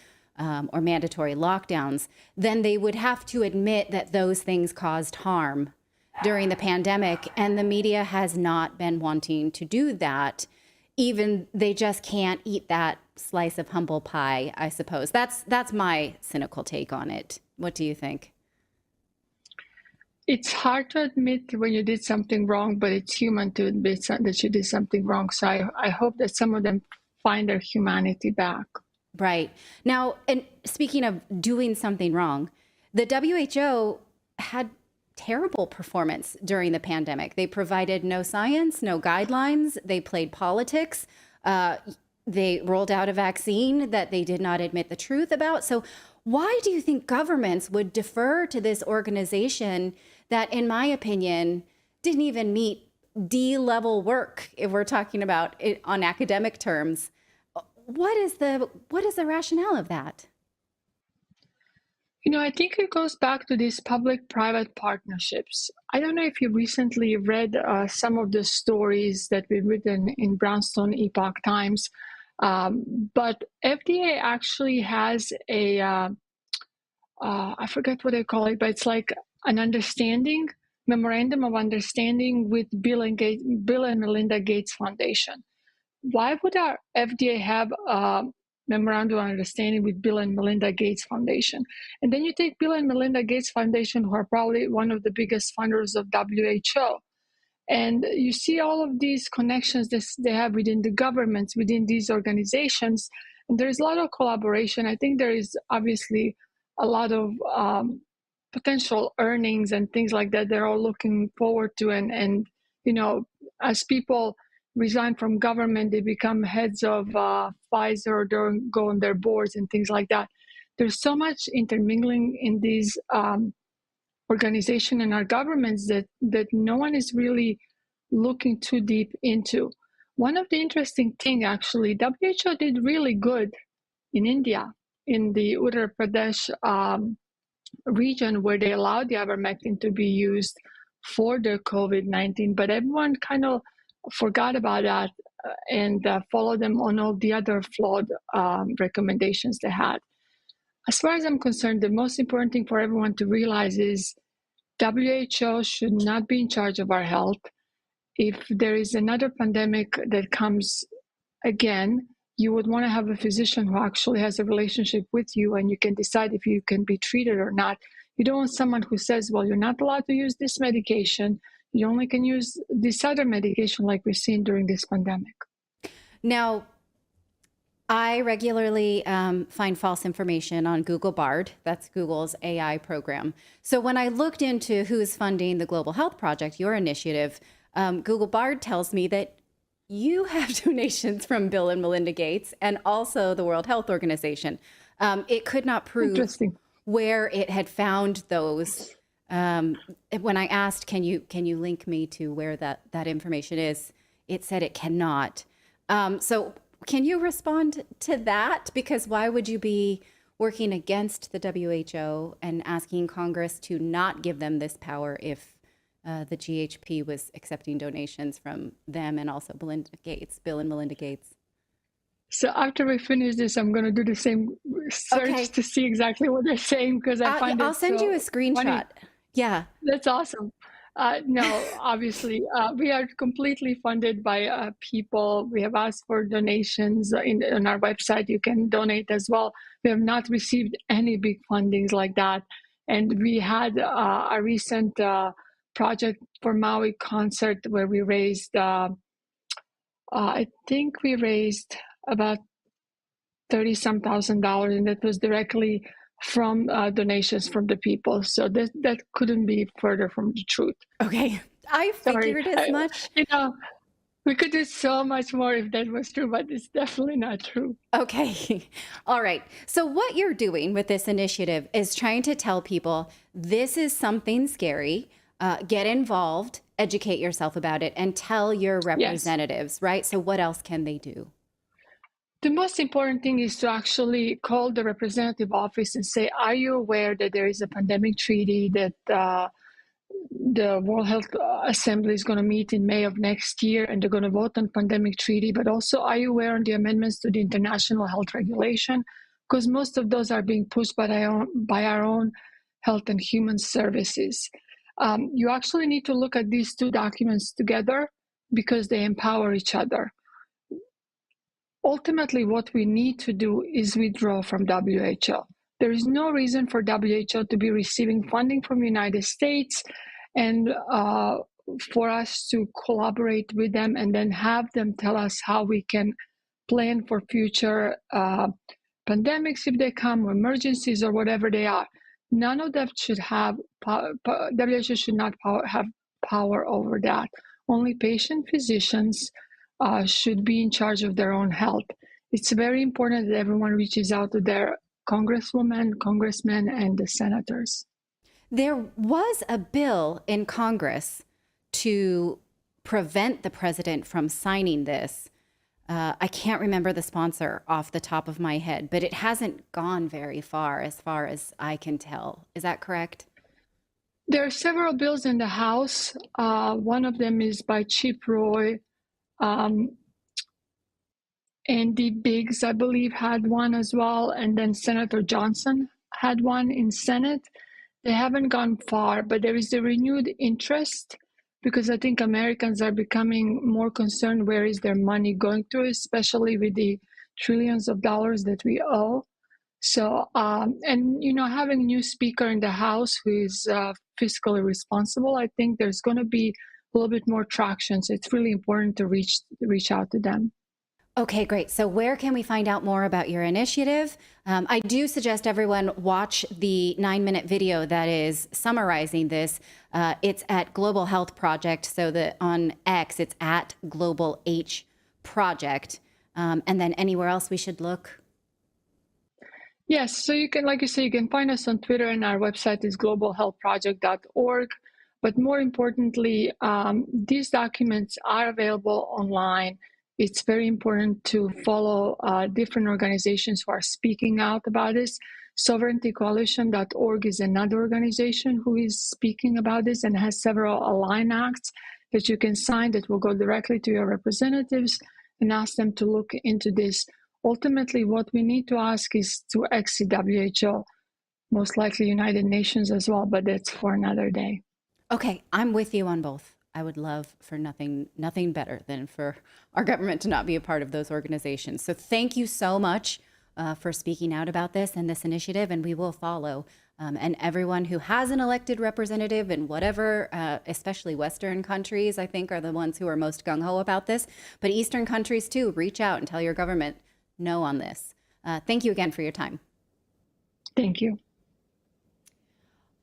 or mandatory lockdowns, then they would have to admit that those things caused harm during the pandemic. And the media has not been wanting to do that. Even they just can't eat that slice of humble pie, I suppose. That's my cynical take on it. What do you think? It's hard to admit when you did something wrong, but it's human to admit that you did something wrong. So I hope that some of them find their humanity back. Right. Now, and speaking of doing something wrong, the WHO had terrible performance during the pandemic. They provided no science, no guidelines. They played politics. They rolled out a vaccine that they did not admit the truth about. So why do you think governments would defer to this organization that, in my opinion, didn't even meet D-level work, if we're talking about it on academic terms? What is the rationale of that? I think it goes back to these public-private partnerships. I don't know if you recently read some of the stories that we've written in Brownstone Epoch Times, but FDA actually has a, I forget what they call it, but it's like an memorandum of understanding with Bill and Melinda Gates Foundation. Why would our FDA have a memorandum of understanding with Bill and Melinda Gates Foundation? And then you take Bill and Melinda Gates Foundation, who are probably one of the biggest funders of WHO. And you see all of these connections that they have within the governments, within these organizations. And there's a lot of collaboration. I think there is obviously a lot of potential earnings and things like that they're all looking forward to. And as people resign from government, they become heads of Pfizer, or go on their boards and things like that. There's so much intermingling in these organizations and our governments that no one is really looking too deep into. One of the interesting things, actually, WHO did really good in India, in the Uttar Pradesh region, where they allowed the ivermectin to be used for the COVID-19, but everyone kind of forgot about that and followed them on all the other flawed recommendations they had. As far as I'm concerned, the most important thing for everyone to realize is WHO should not be in charge of our health. If there is another pandemic that comes again, you would want to have a physician who actually has a relationship with you, and you can decide if you can be treated or not. You don't want someone who says, well, you're not allowed to use this medication. You only can use this other medication, like we've seen during this pandemic. Now, I regularly find false information on Google Bard. That's Google's AI program. So when I looked into who's funding the Global Health Project, your initiative, Google Bard tells me that you have donations from Bill and Melinda Gates and also the World Health Organization. It could not prove where it had found those. When I asked, can you link me to where that information is, it said it cannot. So can you respond to that? Because why would you be working against the WHO and asking Congress to not give them this power if the GHP was accepting donations from them and also Bill and Melinda Gates? So after we finish this, I'm going to do the same search to see exactly what they're saying, because I'll send you a screenshot. Funny. Yeah. That's awesome. No, obviously, we are completely funded by people. We have asked for donations on our website. You can donate as well. We have not received any big fundings like that. And we had a recent project for Maui concert where we raised, I think we raised about 30-some thousand, and that was directly from donations from the people. So that couldn't be further from the truth. Okay, I figured as much. You know, we could do so much more if that was true, but it's definitely not true. Okay. All right. So what you're doing with this initiative is trying to tell people this is something scary. Get involved, educate yourself about it, and tell your representatives, right? So what else can they do? The most important thing is to actually call the representative office and say, are you aware that there is a pandemic treaty that the World Health Assembly is going to meet in May of next year, and they're going to vote on pandemic treaty? But also, are you aware of the amendments to the international health regulation? Because most of those are being pushed by our own Health and Human Services. You actually need to look at these two documents together because they empower each other. Ultimately, what we need to do is withdraw from WHO. There is no reason for WHO to be receiving funding from the United States and for us to collaborate with them and then have them tell us how we can plan for future pandemics if they come, or emergencies, or whatever they are. None of them should have, WHO should not have power over that. Only patient physicians should be in charge of their own health. It's very important that everyone reaches out to their congresswomen, congressmen, and the senators. There was a bill in Congress to prevent the president from signing this. I can't remember the sponsor off the top of my head, but it hasn't gone very far as I can tell. Is that correct? There are several bills in the House. One of them is by Chip Roy. Andy Biggs, I believe, had one as well, and then Senator Johnson had one in Senate. They haven't gone far, but there is a renewed interest because I think Americans are becoming more concerned where is their money going to, especially with the trillions of dollars that we owe. So, and you know, having a new speaker in the House who is fiscally responsible, I think there's going to be a little bit more traction. So it's really important to reach out to them. Okay, great. So where can we find out more about your initiative? I do suggest everyone watch the 9-minute video that is summarizing this. It's at Global Health Project. So that on X, it's at Global H Project. And then anywhere else we should look? Yes, so you can, like you say, you can find us on Twitter, and our website is globalhealthproject.org. But more importantly, these documents are available online. It's very important to follow different organizations who are speaking out about this. Sovereigntycoalition.org is another organization who is speaking about this and has several Align Acts that you can sign that will go directly to your representatives and ask them to look into this. Ultimately, what we need to ask is to exit WHO, most likely United Nations as well, but that's for another day. Okay, I'm with you on both. I would love for nothing better than for our government to not be a part of those organizations. So thank you so much for speaking out about this and this initiative, and we will follow. And everyone who has an elected representative in whatever, especially Western countries, I think, are the ones who are most gung-ho about this. But Eastern countries, too, reach out and tell your government no on this. Thank you again for your time. Thank you.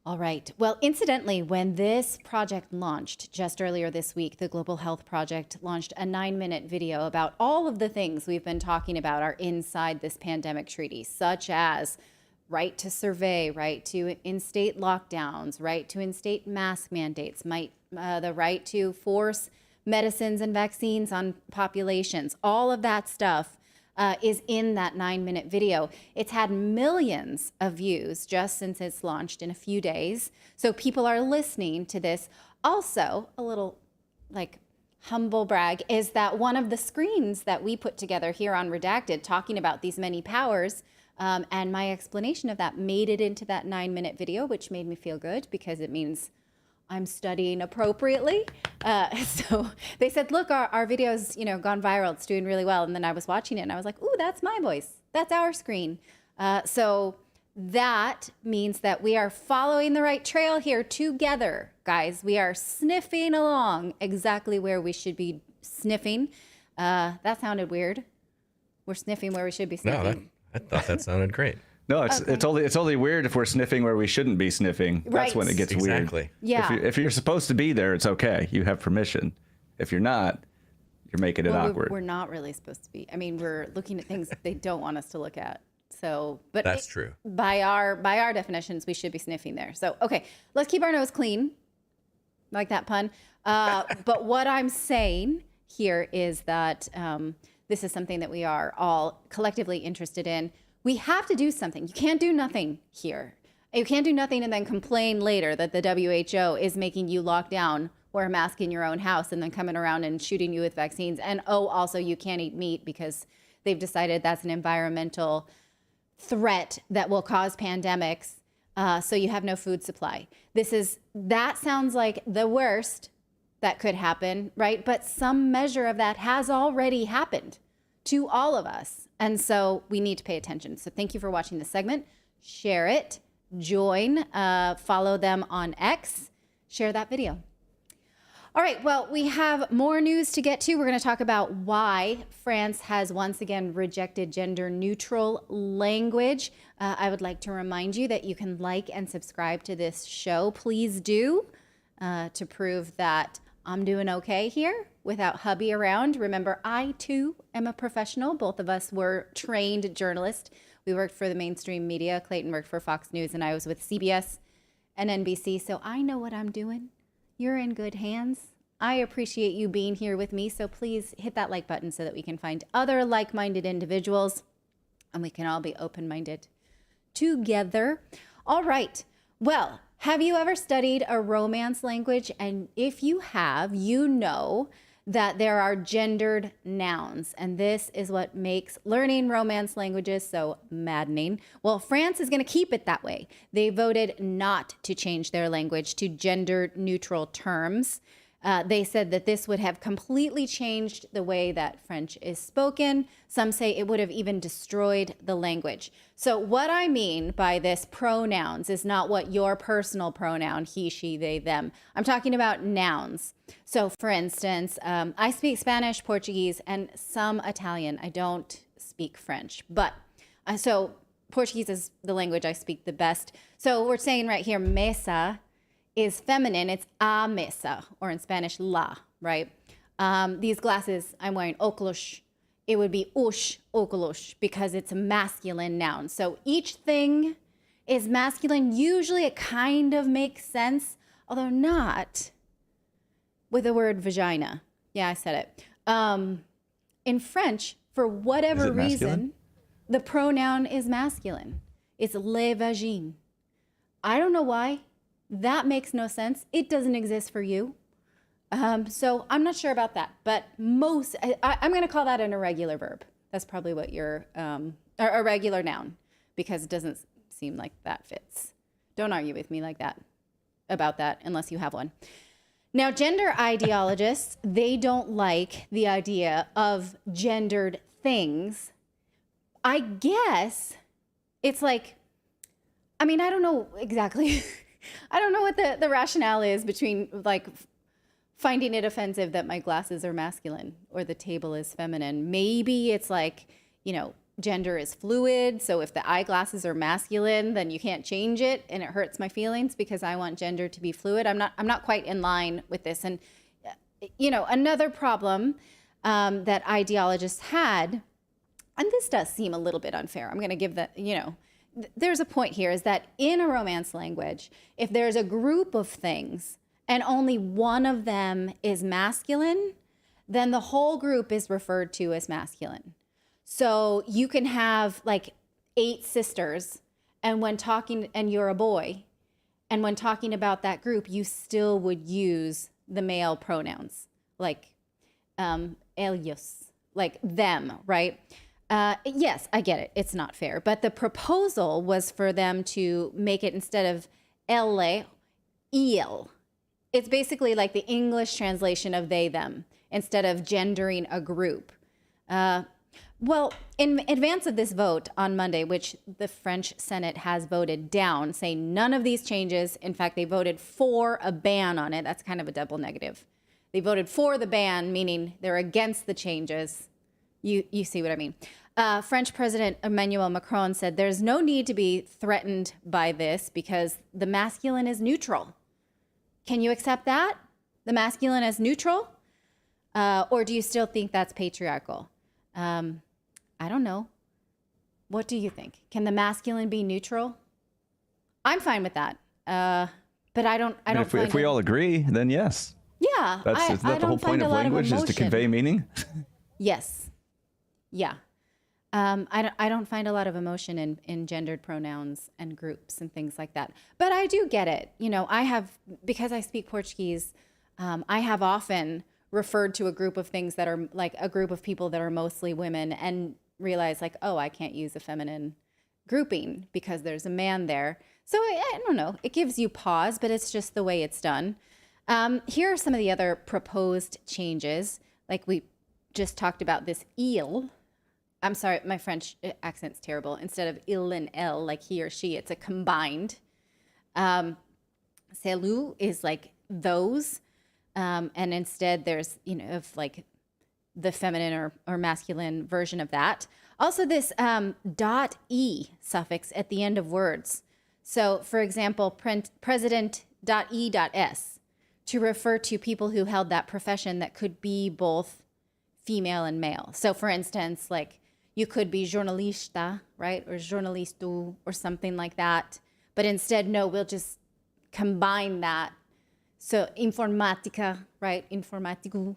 All right. Well, incidentally, when this project launched just earlier this week, the Global Health Project launched a 9-minute video about all of the things we've been talking about are inside this pandemic treaty, such as right to survey, right to in-state lockdowns, right to in-state mask mandates, the right to force medicines and vaccines on populations. All of that stuff is in that 9-minute video. It's had millions of views just since it's launched in a few days. So people are listening to this. Also, a little humble brag is that one of the screens that we put together here on Redacted talking about these many powers and my explanation of that made it into that 9-minute video, which made me feel good because it means I'm studying appropriately. So they said, look, our video's gone viral. It's doing really well. And then I was watching it and I was like, ooh, that's my voice. That's our screen. So that means that we are following the right trail here together, guys. We are sniffing along exactly where we should be sniffing. That sounded weird. We're sniffing where we should be sniffing. I thought that sounded great. No, it's only weird if we're sniffing where we shouldn't be sniffing. That's when it gets weird. Exactly. Yeah. If you're supposed to be there, it's okay. You have permission. If you're not, you're making it awkward. We're not really supposed to be. I mean, we're looking at things they don't want us to look at. So, but that's true. By our definitions, we should be sniffing there. So, okay, let's keep our nose clean. Like that pun. But what I'm saying here is that this is something that we are all collectively interested in. We have to do something. You can't do nothing here. You can't do nothing and then complain later that the WHO is making you lock down, wear a mask in your own house, and then coming around and shooting you with vaccines. And also you can't eat meat because they've decided that's an environmental threat that will cause pandemics. So you have no food supply. That sounds like the worst that could happen, right? But some measure of that has already happened to all of us. And so we need to pay attention. So thank you for watching this segment. Share it, join, follow them on X, share that video. All right, well, we have more news to get to. We're going to talk about why France has once again rejected gender-neutral language. I would like to remind you that you can like and subscribe to this show. Please do, to prove that I'm doing okay here without hubby around. Remember, I too am a professional. Both of us were trained journalists. We worked for the mainstream media. Clayton worked for Fox News, and I was with CBS and NBC, so I know what I'm doing. You're in good hands. I appreciate you being here with me, so please hit that like button so that we can find other like-minded individuals and we can all be open-minded together. All right. Well, have you ever studied a Romance language? And if you have, you know that there are gendered nouns, and this is what makes learning Romance languages so maddening. Well, France is going to keep it that way. They voted not to change their language to gender-neutral terms. They said that this would have completely changed the way that French is spoken. Some say it would have even destroyed the language. So what I mean by this pronouns is not what your personal pronoun, he, she, they, them. I'm talking about nouns. So for instance, I speak Spanish, Portuguese, and some Italian. I don't speak French, but so Portuguese is the language I speak the best. So we're saying right here, mesa is feminine. It's a mesa, or in Spanish, la, right? These glasses I'm wearing, óculos, it would be os óculos because it's a masculine noun. So each thing is masculine. Usually it kind of makes sense, although not with the word vagina. Yeah, I said it. In French, for whatever reason, the pronoun is masculine. It's le vagin. I don't know why. That makes no sense. It doesn't exist for you. So I'm not sure about that, but I'm going to call that an irregular verb. That's probably what you're, a regular noun, because it doesn't seem like that fits. Don't argue with me like that, about that, unless you have one. Now, gender ideologists, they don't like the idea of gendered things. I guess it's like, I mean, I don't know exactly. I don't know what the rationale is between like finding it offensive that my glasses are masculine or the table is feminine. Maybe it's like, you know, gender is fluid. So if the eyeglasses are masculine, then you can't change it and it hurts my feelings because I want gender to be fluid. I'm not quite in line with this. And, you know, another problem that ideologists had, and this does seem a little bit unfair. I'm going to give that, you know, there's a point here is that in a Romance language, if there's a group of things and only one of them is masculine, then the whole group is referred to as masculine. So you can have like 8 sisters, and when talking, and you're a boy, and when talking about that group, you still would use the male pronouns, like ellos, like them, right? Yes, I get it. It's not fair. But the proposal was for them to make it, instead of elle, il. It's basically like the English translation of they, them, instead of gendering a group. Well, in advance of this vote on Monday, which the French Senate has voted down, saying none of these changes, in fact, they voted for a ban on it. That's kind of a double negative. They voted for the ban, meaning they're against the changes. You see what I mean? French President Emmanuel Macron said there's no need to be threatened by this because the masculine is neutral. Can you accept that? The masculine is neutral? Or do you still think that's patriarchal? I don't know. What do you think? Can the masculine be neutral? I'm fine with that. But I don't If we all agree, then yes. Yeah. Isn't that the whole point of language, is to convey meaning? Yes. Yeah. I don't find a lot of emotion in gendered pronouns and groups and things like that. But I do get it. You know, because I speak Portuguese, I have often referred to a group of things that are like a group of people that are mostly women and realize like, oh, I can't use a feminine grouping because there's a man there. So I don't know. It gives you pause, but it's just the way it's done. Here are some of the other proposed changes. Like we just talked about this il. I'm sorry, my French accent's terrible. Instead of il and elle, like he or she, it's a combined. Celu is like those. And instead there's, of like the feminine or masculine version of that. Also this .e suffix at the end of words. So for example, president.e.s to refer to people who held that profession that could be both female and male. So for instance, like you could be jornalista, right? Or jornalisto or something like that. But instead, no, we'll just combine that. So informatica, right? Informatico.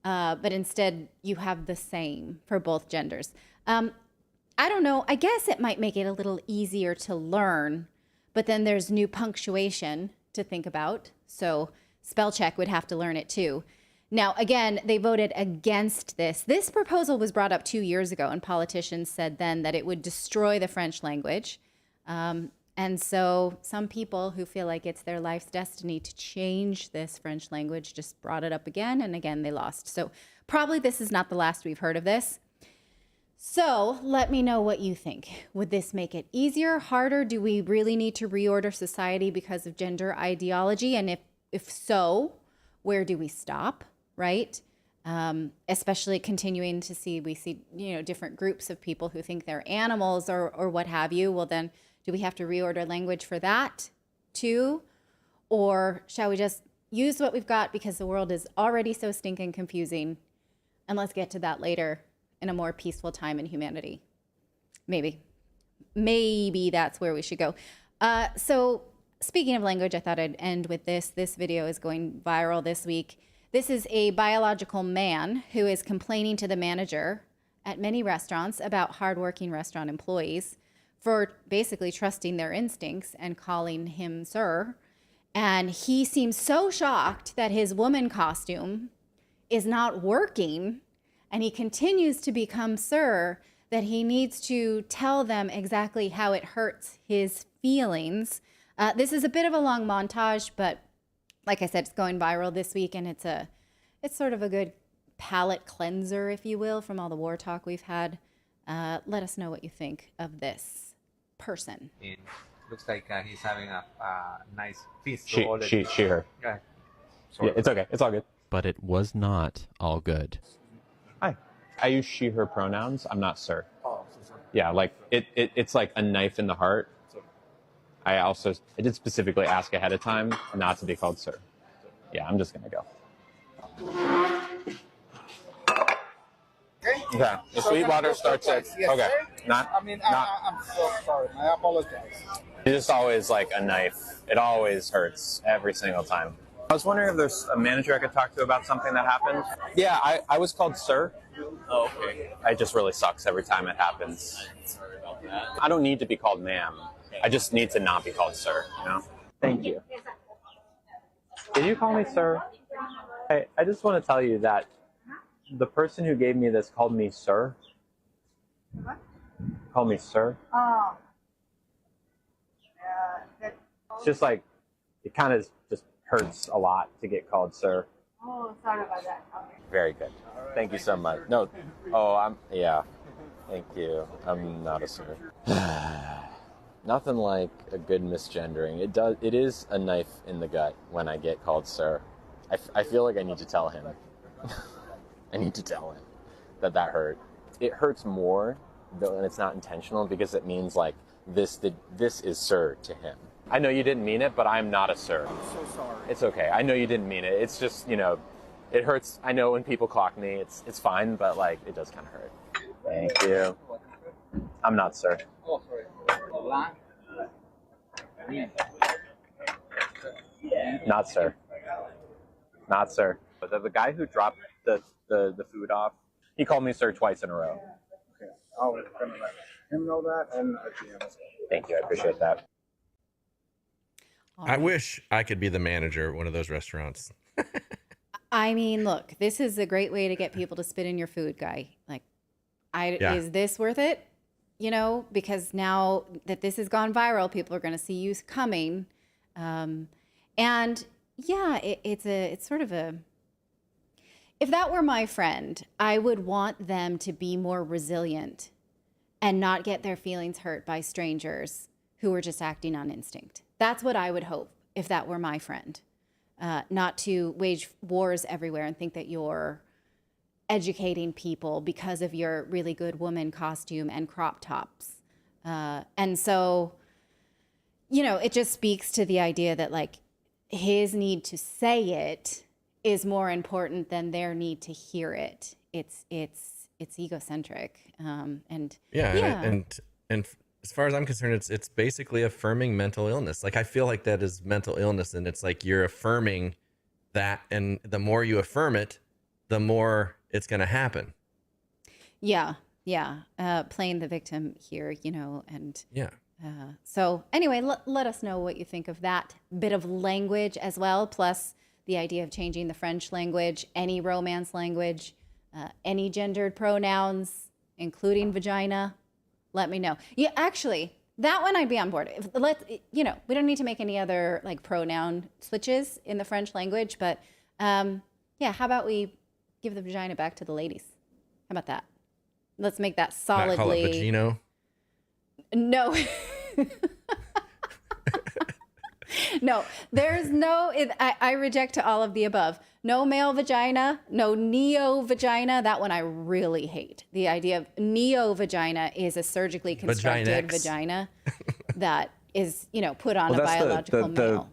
But instead, you have the same for both genders. I don't know. I guess it might make it a little easier to learn. But then there's new punctuation to think about. So spell check would have to learn it too. Now, again, they voted against this. This proposal was brought up 2 years ago, and politicians said then that it would destroy the French language. And so some people who feel like it's their life's destiny to change this French language just brought it up again, and again, they lost. So probably this is not the last we've heard of this. So let me know what you think. Would this make it easier, harder? Do we really need to reorder society because of gender ideology? And if so, where do we stop? Right? Especially continuing to we see, different groups of people who think they're animals or what have you. Well, then do we have to reorder language for that too? Or shall we just use what we've got because the world is already so stinking confusing, and let's get to that later in a more peaceful time in humanity? Maybe that's where we should go. So speaking of language, I thought I'd end with this. This video is going viral this week. This is a biological man who is complaining to the manager at many restaurants about hardworking restaurant employees for basically trusting their instincts and calling him sir. And he seems so shocked that his woman costume is not working, and he continues to become sir, that he needs to tell them exactly how it hurts his feelings. This is a bit of a long montage, but like I said, it's going viral this week, and it's sort of a good palate cleanser, if you will, from all the war talk we've had. Let us know what you think of this person. It looks like he's having a nice feast. She, her. Go ahead. Yeah, it's okay. It's all good. But it was not all good. Hi. I use she, her pronouns. I'm not sir. Yeah, like it's like a knife in the heart. I did specifically ask ahead of time not to be called sir. Yeah, I'm just gonna go. Okay. The Sweetwater starts at okay. I'm so sorry. I apologize. It's just always like a knife. It always hurts every single time. I was wondering if there's a manager I could talk to about something that happened. Yeah, I was called sir. Oh, okay. It just really sucks every time it happens. Sorry about that. I don't need to be called ma'am. I just need to not be called sir, Thank you. Did you call me sir? Hey, I just want to tell you that the person who gave me this called me sir. What? Called me sir. Oh. It's just like, it kind of just hurts a lot to get called sir. Oh, sorry about that. Okay. Very good. Thank you so much. No, yeah. Thank you. I'm not a sir. Nothing like a good misgendering. It is a knife in the gut when I get called sir. I feel like I need to tell him. I need to tell him that hurt. It hurts more though, and it's not intentional, because it means like this is sir to him. I know you didn't mean it, but I'm not a sir. I'm so sorry. It's okay. I know you didn't mean it. It's just, you know, it hurts. I know when people clock me, it's fine, but like it does kind of hurt. Thank you. I'm not sir. Oh, sorry. Not sir. Not sir. But the guy who dropped the food off, he called me sir twice in a row. Okay. I'll let him know that, and Thank you. I appreciate that. I wish I could be the manager of one of those restaurants. I mean, look, this is a great way to get people to spit in your food, guy. Like, is this worth it? You know, because now that this has gone viral, people are going to see you coming. And yeah, it's sort of a, if that were my friend, I would want them to be more resilient and not get their feelings hurt by strangers who are just acting on instinct. That's what I would hope if that were my friend. Not to wage wars everywhere and think that you're educating people because of your really good woman costume and crop tops. And so, you know, it just speaks to the idea that like his need to say it is more important than their need to hear it. It's egocentric. And as far as I'm concerned, it's basically affirming mental illness. Like I feel like that is mental illness, and it's like you're affirming that, and the more you affirm it, the more it's going to happen. Yeah. Playing the victim here, you know, and yeah. So anyway, let us know what you think of that bit of language as well, plus the idea of changing the French language, any Romance language, any gendered pronouns, including vagina. Let me know. Yeah, actually, that one I'd be on board. We don't need to make any other like pronoun switches in the French language, but how about we give the vagina back to the ladies? How about that? Let's make that solidly. Not call it vagino? No. No, there's no, I reject all of the above. No male vagina, no neo-vagina. That one I really hate. The idea of neo-vagina is a surgically constructed vagina that is, you know, put on a biological male.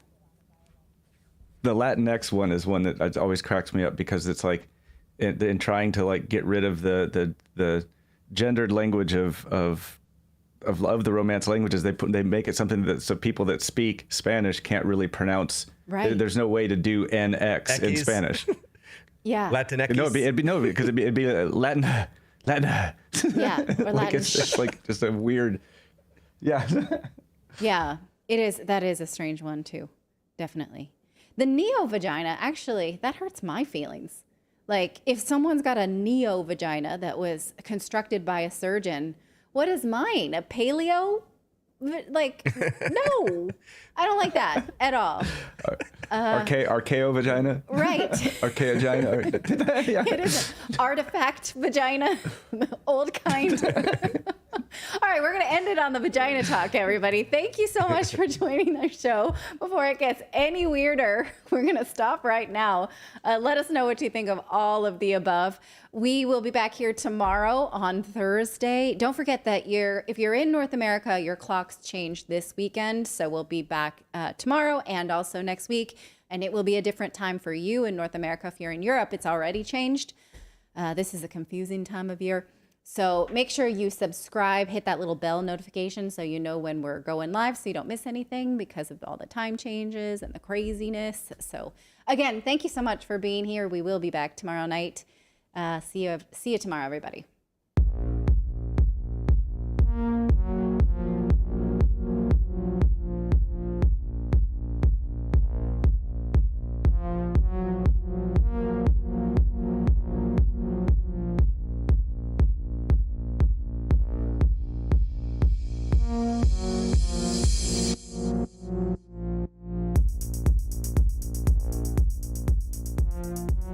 The Latinx one is one that always cracks me up because it's like in trying to like get rid of the gendered language of the Romance languages, they make it something that so people that speak Spanish can't really pronounce. Right. There's no way to do NX in Spanish. Yeah. Latinx. No, it'd be Latin. Yeah. Or like Latin. it's like just a weird. Yeah. Yeah. It is. That is a strange one too. Definitely. The neo-vagina, actually, that hurts my feelings. Like if someone's got a neo-vagina that was constructed by a surgeon, what is mine? A paleo? Like, no, I don't like that at all. Archeo vagina? Right. Archeo vagina. Yeah. It is an artifact vagina, old kind. All right, we're going to end it on the vagina talk, everybody. Thank you so much for joining our show. Before it gets any weirder, we're going to stop right now. Let us know what you think of all of the above. We will be back here tomorrow on Thursday. Don't forget that if you're in North America, your clocks change this weekend. So we'll be back tomorrow and also next week. And it will be a different time for you in North America. If you're in Europe, it's already changed. This is a confusing time of year. So make sure you subscribe, hit that little bell notification so you know when we're going live so you don't miss anything because of all the time changes and the craziness. So again, thank you so much for being here. We will be back tomorrow night. See you tomorrow, everybody.